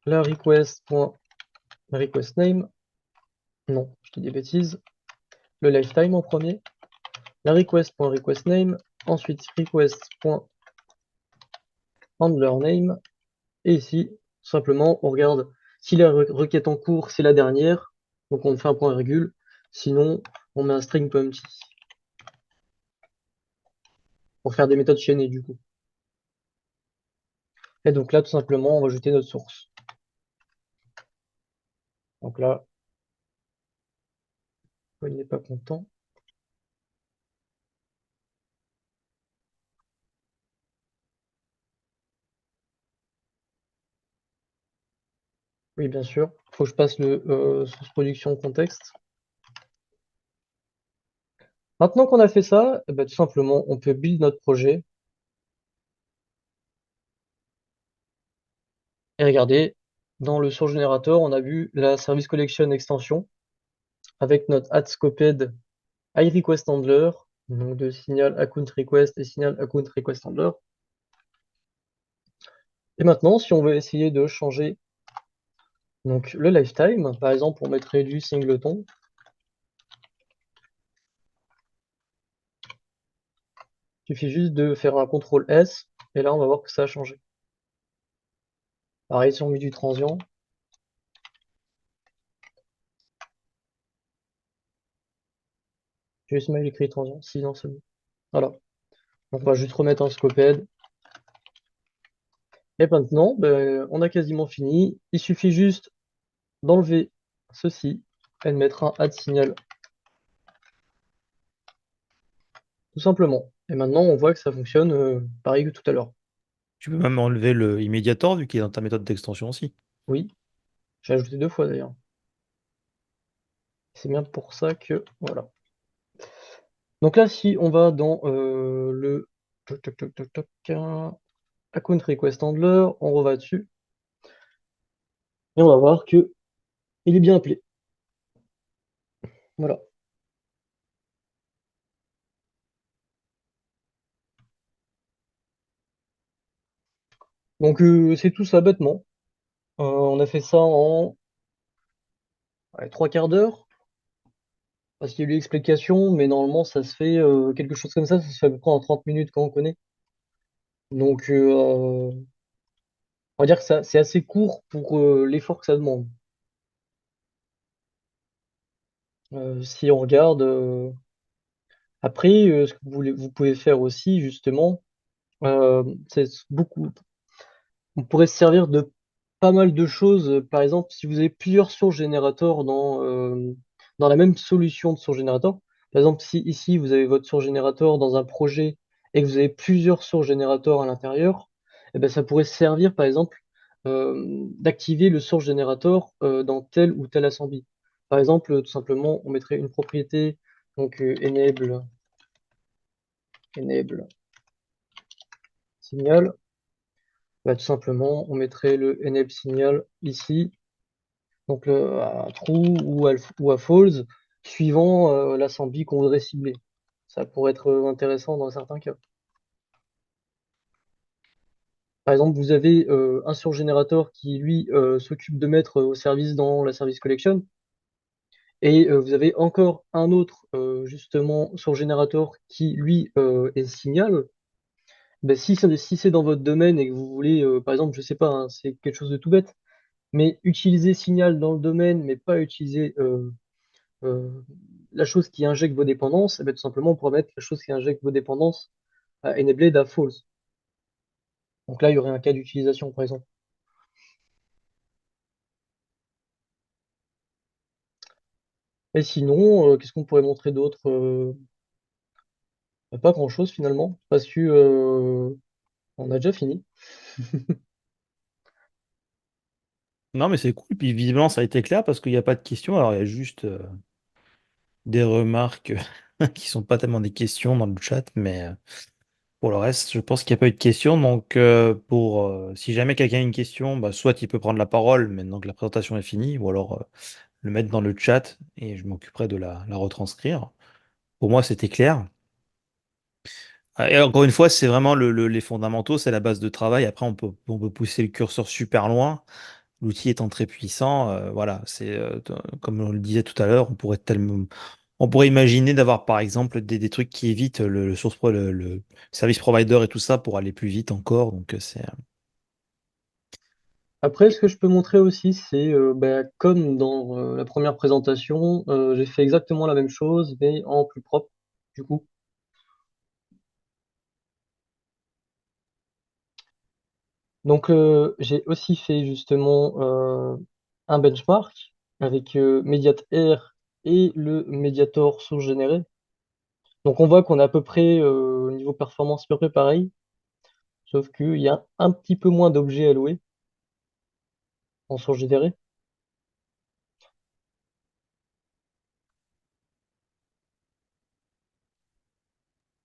la request.requestName. Non, je dis des bêtises. Le lifetime en premier. La request.requestName. Ensuite, request.handlerName. Et ici, tout simplement, on regarde si la requête en cours, c'est la dernière. Donc on fait un point virgule. Sinon, on met un string.empty pour faire des méthodes chaînées du coup. Et donc là, tout simplement, on va ajouter notre source. Donc là, il n'est pas content. Oui, bien sûr. Il faut que je passe le source production au contexte. Maintenant qu'on a fait ça, eh ben, tout simplement, on peut build notre projet. Et regardez, dans le source générateur, on a vu la service collection extension avec notre add scoped iRequestHandler, donc de signal account request et signal account request handler. Et maintenant, si on veut essayer de changer donc, le lifetime, par exemple, on mettrait du singleton. Il suffit juste de faire un CTRL S, et là, on va voir que ça a changé. Pareil, si on met du transient, j'ai juste mal écrit transient, si non, c'est bon. Voilà. Donc, on va juste remettre un scoped. Et maintenant, ben, on a quasiment fini. Il suffit juste d'enlever ceci et de mettre un add signal, tout simplement. Et maintenant, on voit que ça fonctionne pareil que tout à l'heure. Tu peux même enlever le Immediator vu qu'il est dans ta méthode d'extension aussi. Oui, j'ai ajouté 2 fois d'ailleurs. C'est bien pour ça que voilà. Donc là, si on va dans le toc, toc, toc, toc, toc, account request handler, on reva dessus et on va voir que il est bien appelé. Voilà. Donc c'est tout ça bêtement. On a fait ça en 3 quarts d'heure parce qu'il y a eu l'explication, mais normalement ça se fait quelque chose comme ça se fait à peu près en 30 minutes quand on connaît. Donc on va dire que ça c'est assez court pour l'effort que ça demande. Si on regarde après, ce que vous pouvez faire aussi justement, c'est beaucoup. On pourrait se servir de pas mal de choses. Par exemple, si vous avez plusieurs sources générateurs dans la même solution de source générateur, par exemple, si ici vous avez votre source générateur dans un projet et que vous avez plusieurs sources générateurs à l'intérieur, eh ben, ça pourrait servir, par exemple, d'activer le source générateur dans tel ou tel assembly. Par exemple, tout simplement, on mettrait une propriété, donc enable signal. Bah, tout simplement, on mettrait le enable signal ici, donc à true ou à false, suivant l'assembly qu'on voudrait cibler. Ça pourrait être intéressant dans certains cas. Par exemple, vous avez un surgénérateur qui, lui, s'occupe de mettre au service dans la service collection, et vous avez encore un autre, justement, surgénérateur qui, lui, est signal. Ben, si c'est dans votre domaine et que vous voulez, par exemple, je sais pas, hein, c'est quelque chose de tout bête, mais utiliser Signal dans le domaine, mais pas utiliser euh, la chose qui injecte vos dépendances, eh bien, tout simplement, on pourrait mettre la chose qui injecte vos dépendances à enabled à false. Donc là, il y aurait un cas d'utilisation, par exemple. Et sinon, qu'est-ce qu'on pourrait montrer d'autre? Pas grand-chose finalement, parce que on a déjà fini. Non, mais c'est cool. Puis visiblement, ça a été clair parce qu'il n'y a pas de questions. Alors, il y a juste des remarques qui sont pas tellement des questions dans le chat, mais pour le reste, je pense qu'il n'y a pas eu de questions. Donc, si jamais quelqu'un a une question, bah, soit il peut prendre la parole maintenant que la présentation est finie, ou alors le mettre dans le chat et je m'occuperai de la retranscrire. Pour moi, c'était clair. Et encore une fois, c'est vraiment les fondamentaux, c'est la base de travail. Après, on peut pousser le curseur super loin. L'outil étant très puissant, voilà, comme on le disait tout à l'heure, on pourrait imaginer d'avoir par exemple des trucs qui évitent le service provider et tout ça pour aller plus vite encore. Donc Après, ce que je peux montrer aussi, c'est bah, comme dans la première présentation, j'ai fait exactement la même chose, mais en plus propre, du coup. Donc, j'ai aussi fait justement un benchmark avec Mediator et le Mediator source généré. Donc, on voit qu'on est à peu près, au niveau performance, à peu près pareil, sauf qu'il y a un petit peu moins d'objets alloués en source générée.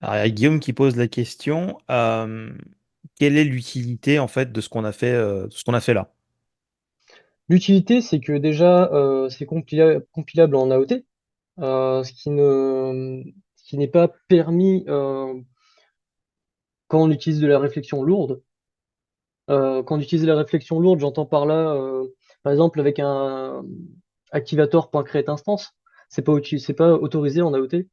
Alors, il y a Guillaume qui pose la question, quelle est l'utilité en fait de de ce qu'on a fait là? L'utilité, c'est que déjà, c'est compilable en AOT, ce qui n'est pas permis quand on utilise de la réflexion lourde. Quand on utilise de la réflexion lourde, j'entends par là, par exemple, avec un activator.createInstance, c'est pas autorisé en AOT.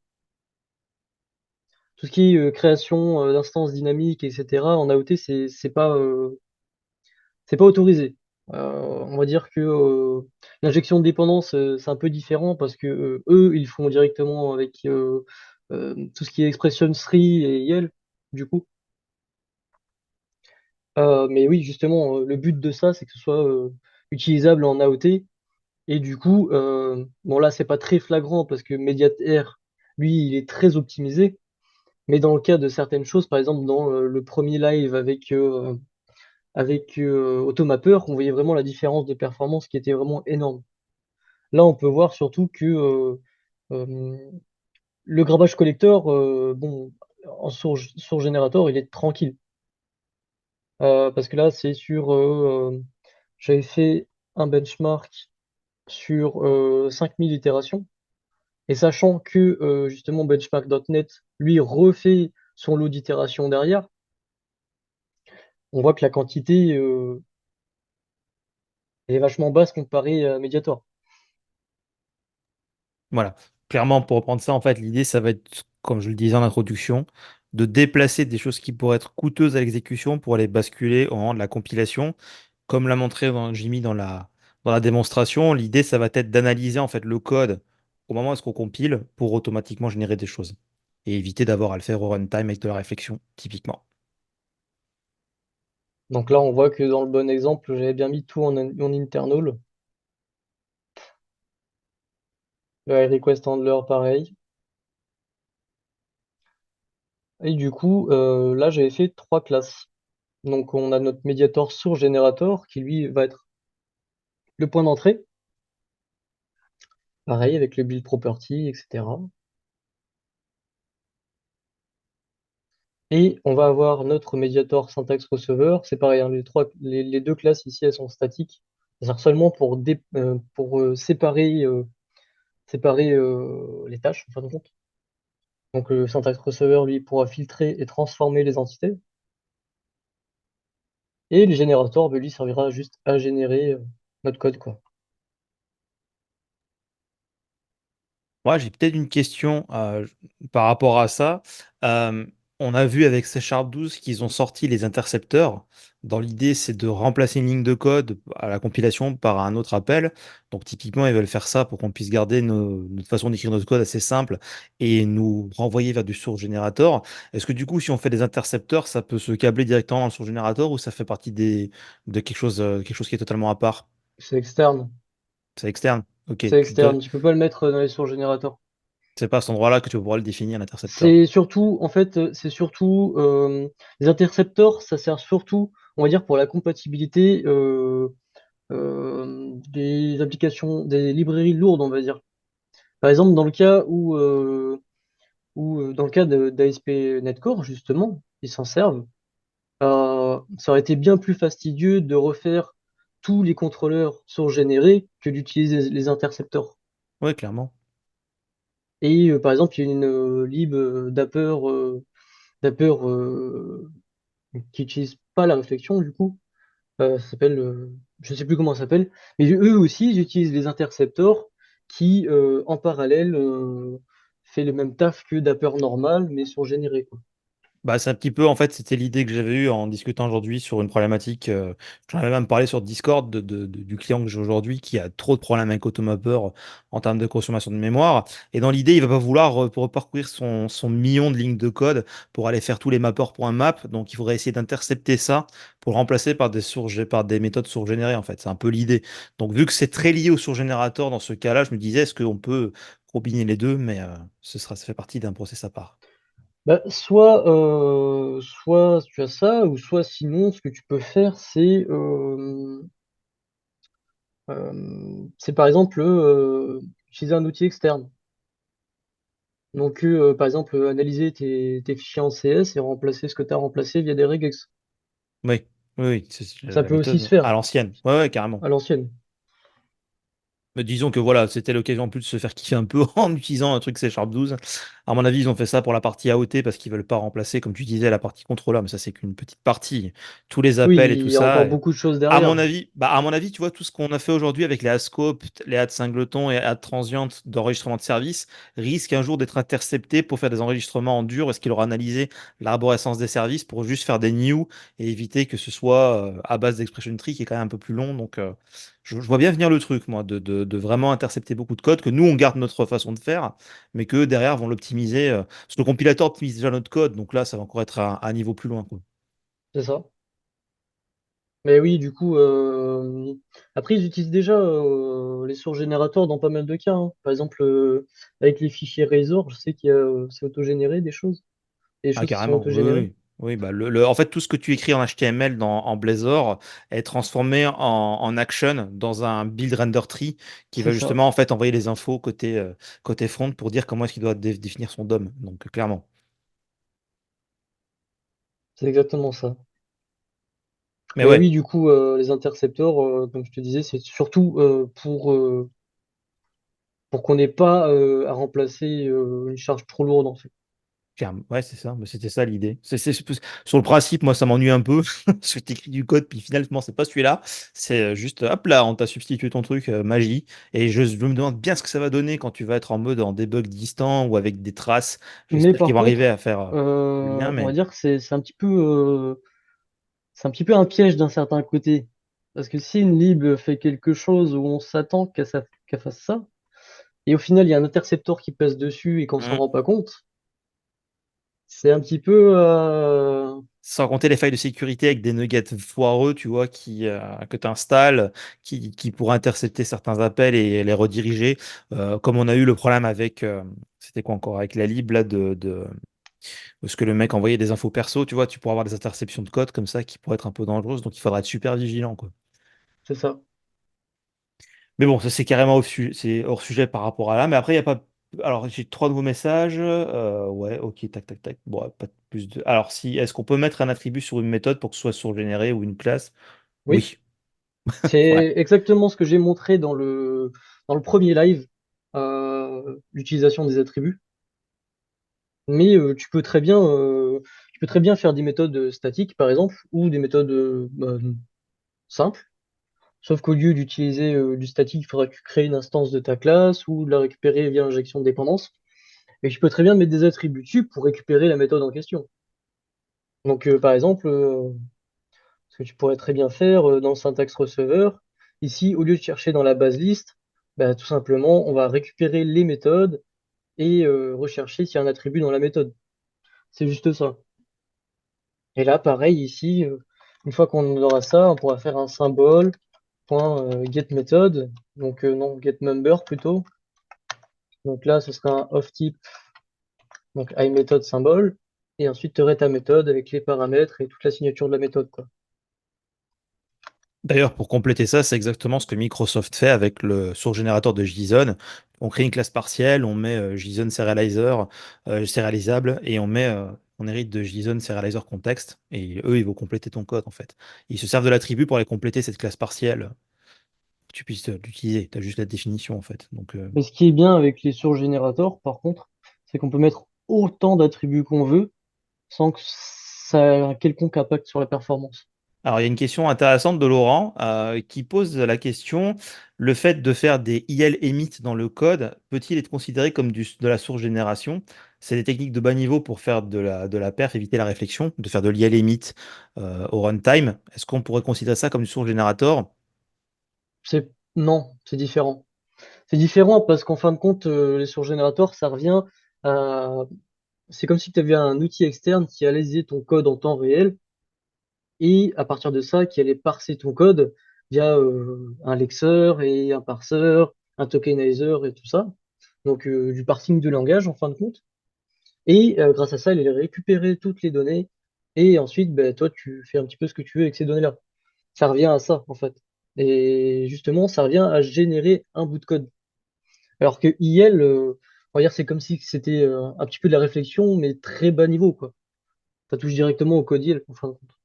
Tout ce qui est création d'instances dynamiques, etc., en AOT, c'est pas autorisé. On va dire que l'injection de dépendance, c'est un peu différent parce que eux, ils font directement avec tout ce qui est expression tree et YEL, du coup. Mais oui, justement, le but de ça, c'est que ce soit utilisable en AOT. Et du coup, bon là, c'est pas très flagrant parce que Mediator, lui, il est très optimisé. Mais dans le cas de certaines choses, par exemple dans le premier live avec Automapper, on voyait vraiment la différence de performance qui était vraiment énorme. Là, on peut voir surtout que euh, le grabbage collector, bon, en source générateur, il est tranquille. Parce que là, c'est sur, j'avais fait un benchmark sur 5000 itérations. Et sachant que justement benchmark.net lui refait son lot d'itérations derrière, on voit que la quantité elle est vachement basse comparée à Mediator. Voilà. Clairement, pour reprendre ça, en fait, l'idée, ça va être, comme je le disais en introduction, de déplacer des choses qui pourraient être coûteuses à l'exécution pour aller basculer au moment de la compilation. Comme l'a montré Jimmy dans la démonstration, l'idée, ça va être d'analyser en fait le code au moment où est-ce qu'on compile pour automatiquement générer des choses et éviter d'avoir à le faire au runtime avec de la réflexion, typiquement. Donc là, on voit que dans le bon exemple, j'avais bien mis tout en internal. Le request handler, pareil. Et du coup, là, j'avais fait trois classes. Donc, on a notre mediator source generator qui lui va être le point d'entrée. Pareil avec le build property, etc. Et on va avoir notre mediator syntax receiver. C'est pareil, hein, les deux classes ici, elles sont statiques. Ça sert seulement pour séparer les tâches, en fin de compte. Donc le syntax receiver, lui, pourra filtrer et transformer les entités. Et le générateur, ben, lui, servira juste à générer notre code, quoi. Moi, j'ai peut-être une question par rapport à ça. Euh, on a vu avec C Sharp 12 qu'ils ont sorti les intercepteurs. Dans l'idée, c'est de remplacer une ligne de code à la compilation par un autre appel. Donc, typiquement, ils veulent faire ça pour qu'on puisse garder notre façon d'écrire notre code assez simple et nous renvoyer vers du source generator. Est-ce que du coup, si on fait des intercepteurs, ça peut se câbler directement dans le source generator ou ça fait partie de quelque chose qui est totalement à part? C'est externe. C'est externe. Ok. C'est externe. Tu peux pas le mettre dans les sources générateurs. C'est pas à cet endroit-là que tu vas pouvoir le définir, l'intercepteur. C'est surtout, en fait, c'est surtout les intercepteurs, ça sert surtout, on va dire, pour la compatibilité des applications, des librairies lourdes, on va dire. Par exemple, dans le cas dans le cas d'ASP Netcore, justement, ils s'en servent. Ça aurait été bien plus fastidieux de refaire tous les contrôleurs source générés que d'utiliser les intercepteurs. Oui, clairement. Et par exemple, il y a une lib Dapper qui utilise pas la réflexion, du coup. Ça s'appelle, je sais plus comment ça s'appelle, mais eux aussi, ils utilisent les interceptors qui, en parallèle, fait le même taf que Dapper normal, mais sont générés, quoi. Bah, c'est un petit peu, en fait, c'était l'idée que j'avais eue en discutant aujourd'hui sur une problématique. J'en avais même parlé sur Discord du client que j'ai aujourd'hui qui a trop de problèmes avec Automapper en termes de consommation de mémoire. Et dans l'idée, il va pas vouloir reparcourir son million de lignes de code pour aller faire tous les mappers.map. Donc, il faudrait essayer d'intercepter ça pour le remplacer par par des méthodes source-générées, en fait. C'est un peu l'idée. Donc, vu que c'est très lié au source-générateur dans ce cas-là, je me disais, est-ce qu'on peut combiner les deux? Mais ça fait partie d'un process à part. Bah, soit tu as ça, ou soit sinon, ce que tu peux faire, c'est par exemple utiliser un outil externe. Donc, par exemple, analyser tes fichiers en CS et remplacer ce que tu as remplacé via des regex. Oui, oui, oui, c'est Ça la peut aussi se méthode à faire l'ancienne. Ouais, ouais, carrément. à l'ancienne. Mais disons que voilà, c'était l'occasion en plus de se faire kiffer un peu en utilisant un truc C Sharp 12. À mon avis, ils ont fait ça pour la partie AOT parce qu'ils veulent pas remplacer, comme tu disais, la partie contrôleur, mais ça, c'est qu'une petite partie. Tous les Oui, appels et il tout y a encore ça. beaucoup de choses À derrière. mon avis, à mon avis, tu vois, tout ce qu'on a fait aujourd'hui avec les AdScope, les add singleton et add transient d'enregistrement de service risque un jour d'être intercepté pour faire des enregistrements en dur. Est-ce qu'il aura analysé l'arborescence des services pour juste faire des new et éviter que ce soit à base d'expression tree qui est quand même un peu plus long. Donc, je vois bien venir le truc, moi, de vraiment intercepter beaucoup de code, que nous, on garde notre façon de faire, mais que derrière, vont l'optimiser. Parce que le compilateur optimise déjà notre code, donc là, ça va encore être à un niveau plus loin, quoi. C'est ça. Mais oui, du coup, après, ils utilisent déjà les sources générateurs dans pas mal de cas, hein. Par exemple, avec les fichiers Razor, je sais c'est autogénéré des choses. Des Ah, choses qui sont carrément, oui, autogénérées. oui. Oui, bah en fait, tout ce que tu écris en HTML en Blazor est transformé en action dans un build render tree qui C'est va ça. justement en fait envoyer les infos côté front pour dire comment est-ce qu'il doit définir son DOM. Donc, clairement. C'est exactement ça. Mais Mais oui, ouais, du coup, les intercepteurs, comme je te disais, c'est surtout pour qu'on n'ait pas à remplacer une charge trop lourde, en fait. Ouais, c'est ça, mais c'était ça l'idée. Sur le principe, moi, ça m'ennuie un peu. Parce que tu écris du code, puis finalement, c'est pas celui-là. C'est juste, hop là, on t'a substitué ton truc, magie. Et je me demande bien ce que ça va donner quand tu vas être en mode en debug distant ou avec des traces. Mais J'espère qu'ils par vont arriver contre, à faire le lien, on va mais. dire que c'est un petit peu un piège d'un certain côté. Parce que si une lib fait quelque chose où on s'attend qu'elle fasse ça, et au final, il y a un intercepteur qui passe dessus et qu'on s'en Hmm. rend pas compte, c'est un petit peu, Sans compter les failles de sécurité avec des nuggets foireux, tu vois, que tu installes, qui pourraient intercepter certains appels et les rediriger. Comme on a eu le problème avec, c'était quoi encore, avec la lib là, parce que le mec envoyait des infos perso, tu vois, tu pourrais avoir des interceptions de code comme ça qui pourraient être un peu dangereuses, donc il faudra être super vigilant, quoi. c'est ça. Mais bon, ça c'est carrément c'est hors sujet par rapport à là. Mais après, il n'y a pas. Alors, j'ai trois nouveaux messages. Ouais, ok, tac, tac, tac. Bon, pas de plus de. Alors, si, est-ce qu'on peut mettre un attribut sur une méthode pour que ce soit surgénéré ou une classe? Oui, Oui. Ouais. c'est exactement ce que j'ai montré dans le premier live, l'utilisation des attributs. Mais tu peux très bien faire des méthodes statiques, par exemple, ou des méthodes simples. Sauf qu'au lieu d'utiliser du statique, il faudra que tu crées une instance de ta classe ou de la récupérer via injection de dépendance. Et tu peux très bien mettre des attributs dessus pour récupérer la méthode en question. Donc, par exemple, ce que tu pourrais très bien faire dans le syntaxe receveur, ici, au lieu de chercher dans la base list, bah, tout simplement, on va récupérer les méthodes et rechercher s'il y a un attribut dans la méthode. C'est juste ça. Et là, pareil, ici, une fois qu'on aura ça, on pourra faire un symbole .getMethod, donc non, getMember plutôt. Donc là, ce sera un off type, donc iMethod symbole, et ensuite tu aurais ta méthode avec les paramètres et toute la signature de la méthode, quoi. D'ailleurs, pour compléter ça, c'est exactement ce que Microsoft fait avec le source générateur de JSON. On crée une classe partielle, on met JSON serializer, serialisable, et on hérite de JSON serializer context. Et eux, ils vont compléter ton code, en fait. Ils se servent de l'attribut pour aller compléter cette classe partielle, que tu puisses l'utiliser. Tu as juste la définition, en fait. Donc, Mais ce qui est bien avec les source générateurs, par contre, c'est qu'on peut mettre autant d'attributs qu'on veut sans que ça ait un quelconque impact sur la performance. Alors, il y a une question intéressante de Laurent qui pose la question, le fait de faire des IL emit dans le code peut-il être considéré comme de la source génération? C'est des techniques de bas niveau pour faire de la perf, éviter la réflexion, de faire de l'IL emit au runtime. Est-ce qu'on pourrait considérer ça comme du source générator? Non, c'est différent. C'est différent parce qu'en fin de compte, les surgénérateurs, ça revient à... C'est comme si tu avais un outil externe qui analysait ton code en temps réel et à partir de ça, qui allait parser ton code via un lexeur et un parseur, un tokenizer et tout ça. Donc du parsing de langage en fin de compte. Et grâce à ça, il allait récupérer toutes les données et ensuite, ben, toi, tu fais un petit peu ce que tu veux avec ces données-là. Ça revient à ça, en fait. Et justement, ça revient à générer un bout de code. Alors que IL, on va dire, c'est comme si c'était un petit peu de la réflexion, mais très bas niveau, quoi. Ça touche directement au code IL, en fin de compte.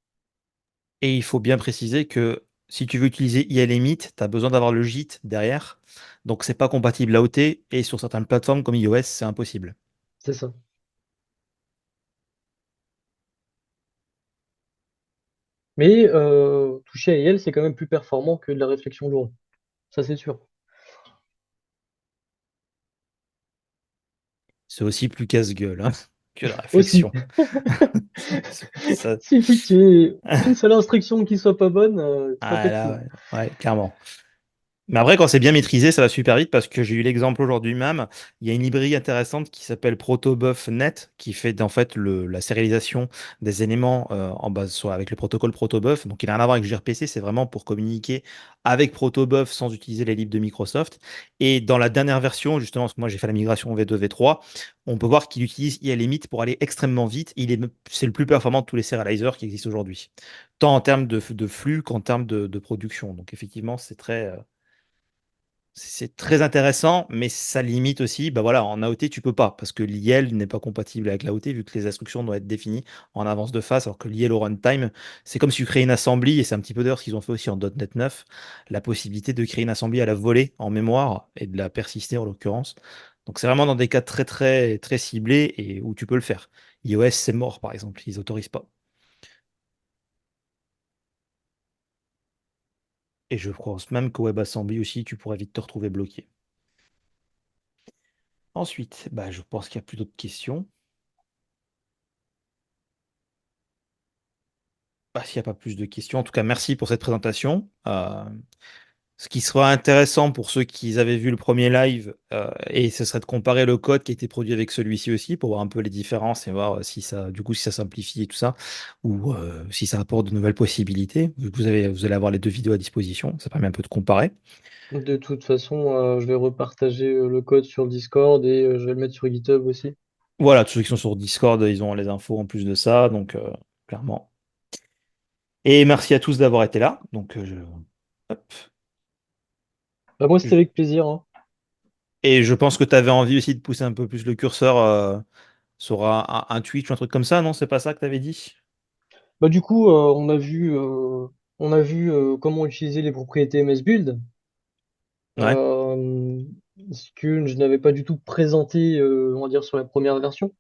Et il faut bien préciser que si tu veux utiliser ILMit, tu as besoin d'avoir le JIT derrière. Donc, c'est pas compatible AOT et sur certaines plateformes comme iOS, c'est impossible. C'est ça. Mais toucher à IL, c'est quand même plus performant que de la réflexion lourde. Ça, c'est sûr. C'est aussi plus casse-gueule hein, que la Aussi, réflexion. Ça... s'il suffit que tu aies une seule instruction qui soit pas bonne, ça Ah pète là, tout. ouais, ouais, clairement. Mais après, quand c'est bien maîtrisé, ça va super vite parce que j'ai eu l'exemple aujourd'hui même. Il y a une librairie intéressante qui s'appelle protobuf.net qui fait en fait la sérialisation des éléments en base soit avec le protocole protobuf. Donc il n'a rien à voir avec gRPC, c'est vraiment pour communiquer avec protobuf sans utiliser les libres de Microsoft. Et dans la dernière version, justement, parce que moi j'ai fait la migration V2, V3, on peut voir qu'il utilise ILMit pour aller extrêmement vite. C'est le plus performant de tous les serializers qui existent aujourd'hui, tant en termes de flux qu'en termes de production. Donc effectivement, c'est très intéressant, mais ça limite aussi, bah voilà, en AOT, tu peux pas, parce que l'IL n'est pas compatible avec l'AOT, vu que les instructions doivent être définies en avance de phase, alors que l'IL au runtime, c'est comme si tu créais une assembly, et c'est un petit peu d'ailleurs ce qu'ils ont fait aussi en .NET 9, la possibilité de créer une assembly à la volée en mémoire, et de la persister en l'occurrence. Donc c'est vraiment dans des cas très très très ciblés, et où tu peux le faire. iOS, c'est mort, par exemple, ils autorisent pas. Et je pense même qu'au WebAssembly aussi, tu pourrais vite te retrouver bloqué. Ensuite, bah, je pense qu'il n'y a plus d'autres questions. Bah, s'il n'y a pas plus de questions, en tout cas, merci pour cette présentation. Ce qui sera intéressant pour ceux qui avaient vu le premier live, et ce serait de comparer le code qui a été produit avec celui-ci aussi pour voir un peu les différences et voir si ça, du coup, si ça simplifie et tout ça, ou si ça apporte de nouvelles possibilités. Vous allez avoir les deux vidéos à disposition, ça permet un peu de comparer. De toute façon, je vais repartager le code sur le Discord et je vais le mettre sur GitHub aussi. Voilà, tous ceux qui sont sur Discord, ils ont les infos en plus de ça, donc clairement. Et merci à tous d'avoir été là. Donc, hop. Bah, moi, c'était avec plaisir, hein. Et je pense que tu avais envie aussi de pousser un peu plus le curseur sur un Twitch ou un truc comme ça, non? C'est pas ça que tu avais dit? Bah, du coup, on a vu comment utiliser les propriétés MSBuild, Ouais. euh, ce que je n'avais pas du tout présenté, on va dire, sur la première version.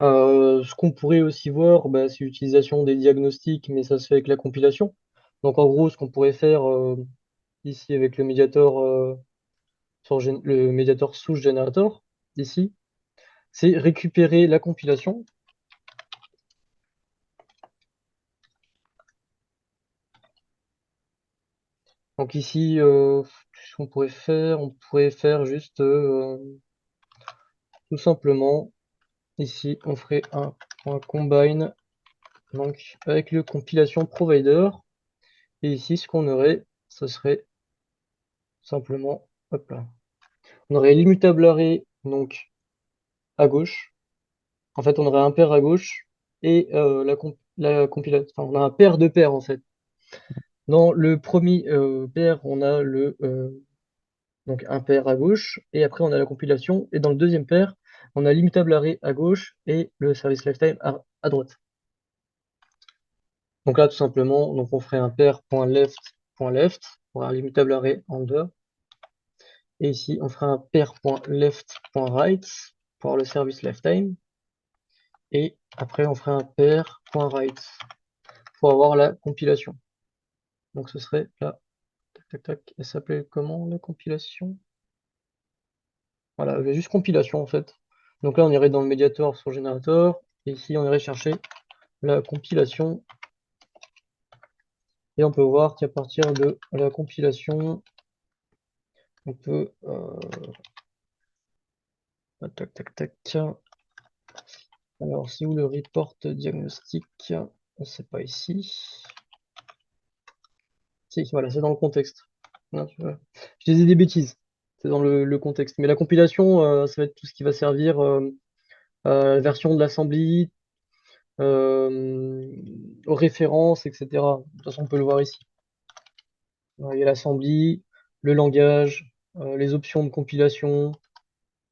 Ce qu'on pourrait aussi voir, bah, c'est l'utilisation des diagnostics, mais ça se fait avec la compilation. Donc, en gros, ce qu'on pourrait faire ici avec le médiator source generator, ici, c'est récupérer la compilation. Donc ici, ce qu'on pourrait faire, on pourrait faire juste tout simplement, ici, on ferait un point combine donc, avec le compilation provider. Et ici, ce qu'on aurait, ce serait simplement, hop là, on aurait l'immutable array donc à gauche. En fait, on aurait un pair à gauche et la compilation, enfin, on a un pair de paires en fait. Dans le premier pair, on a donc un pair à gauche, et après on a la compilation, et dans le deuxième pair, on a l'immutable array à gauche et le service lifetime à droite. Donc là, tout simplement, donc on ferait un pair.left.left pour un l'immutable array en deux, et ici on ferait un pair.left.right pour le service lifetime, et après on ferait un pair.right. pour avoir la compilation. Donc ce serait là, tac, tac, tac. Elle s'appelait comment la compilation? Voilà, il y a juste compilation en fait. Donc là, on irait dans le médiator sur générateur. Et ici, on irait chercher la compilation. Et on peut voir qu'à partir de la compilation, on peut. Tac, tac, tac. Alors, c'est où le report diagnostic? C'est pas ici. Si, voilà, c'est dans le contexte. Non, je disais des bêtises. C'est dans le contexte. Mais la compilation, ça va être tout ce qui va servir à la version de l'assembly, euh, aux références, etc. De toute façon, on peut le voir ici. Il y a l'assembly, le langage, les options de compilation,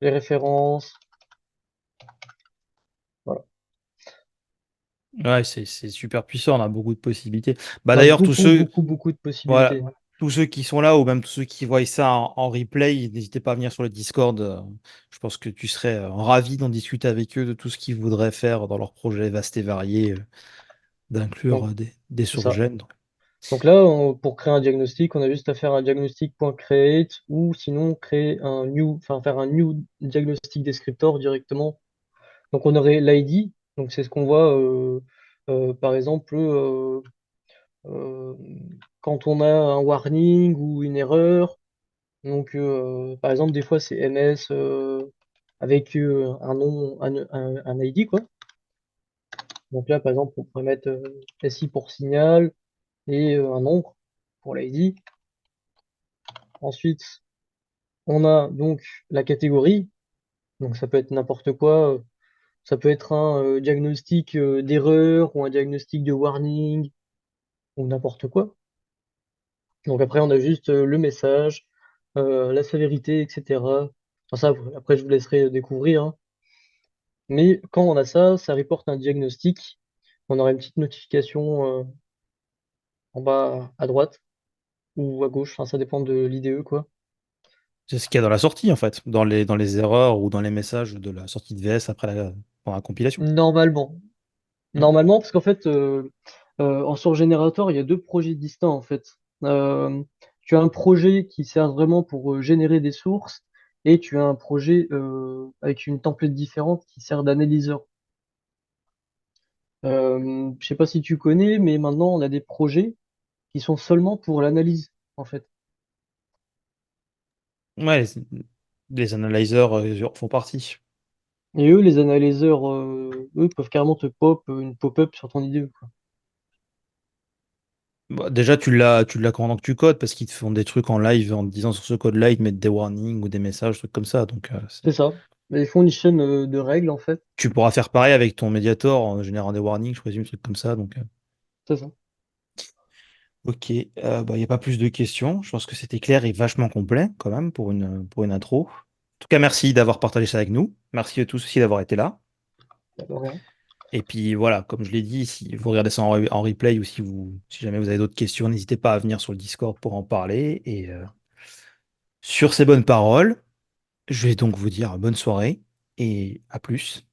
les références. Voilà. Ouais, c'est super puissant, on a beaucoup de possibilités. Bah On a d'ailleurs, tous ceux, beaucoup de voilà, possibilités. tous ceux qui sont là ou même tous ceux qui voient ça en replay, n'hésitez pas à venir sur le Discord. Je pense que tu serais ravi d'en discuter avec eux de tout ce qu'ils voudraient faire dans leur projet vaste et varié, d'inclure Donc, des c'est ça. sourgènes. Donc là, pour créer un diagnostic, on a juste à faire un diagnostic.create ou sinon créer un new, enfin faire un new diagnostic descriptor directement. Donc on aurait l'ID, donc c'est ce qu'on voit par exemple euh, quand on a un warning ou une erreur. Donc par exemple des fois c'est MS avec un nom, un ID quoi. Donc là par exemple on pourrait mettre SI pour signal et un nombre pour l'ID. Ensuite on a donc la catégorie, donc ça peut être n'importe quoi, ça peut être un diagnostic d'erreur ou un diagnostic de warning ou n'importe quoi. Donc après on a juste le message, la sévérité, etc. Enfin, ça, après je vous laisserai découvrir, hein. Mais quand on a ça, ça reporte un diagnostic. On aura une petite notification en bas à droite ou à gauche, enfin ça dépend de l'IDE quoi. C'est ce qu'il y a dans la sortie, en fait, dans les erreurs ou dans les messages de la sortie de VS pendant la compilation. Normalement. Hmm. Normalement, parce qu'en fait, en source générateur, il y a deux projets distincts en fait. Tu as un projet qui sert vraiment pour générer des sources et tu as un projet avec une template différente qui sert d'analyseur. Je sais pas si tu connais, mais maintenant on a des projets qui sont seulement pour l'analyse en fait. Ouais, les analyzers font partie. Et eux, les analyseurs, eux peuvent carrément te pop une pop-up sur ton IDE, quoi. Bah, déjà, tu l'as pendant que tu codes parce qu'ils te font des trucs en live en te disant sur ce code-là, ils te mettent des warnings ou des messages, trucs comme ça. Donc, C'est ça. Ils font une chaîne de règles en fait. tu pourras faire pareil avec ton Mediator en générant des warnings, je présume, trucs comme ça. Donc, C'est ça. ok, bah, il n'y a pas plus de questions. Je pense que c'était clair et vachement complet quand même pour une intro. En tout cas, merci d'avoir partagé ça avec nous. Merci à tous aussi d'avoir été là. Y a de rien. Et puis voilà, comme je l'ai dit, si vous regardez ça en replay ou si jamais vous avez d'autres questions, n'hésitez pas à venir sur le Discord pour en parler. Et sur ces bonnes paroles, je vais donc vous dire bonne soirée et à plus.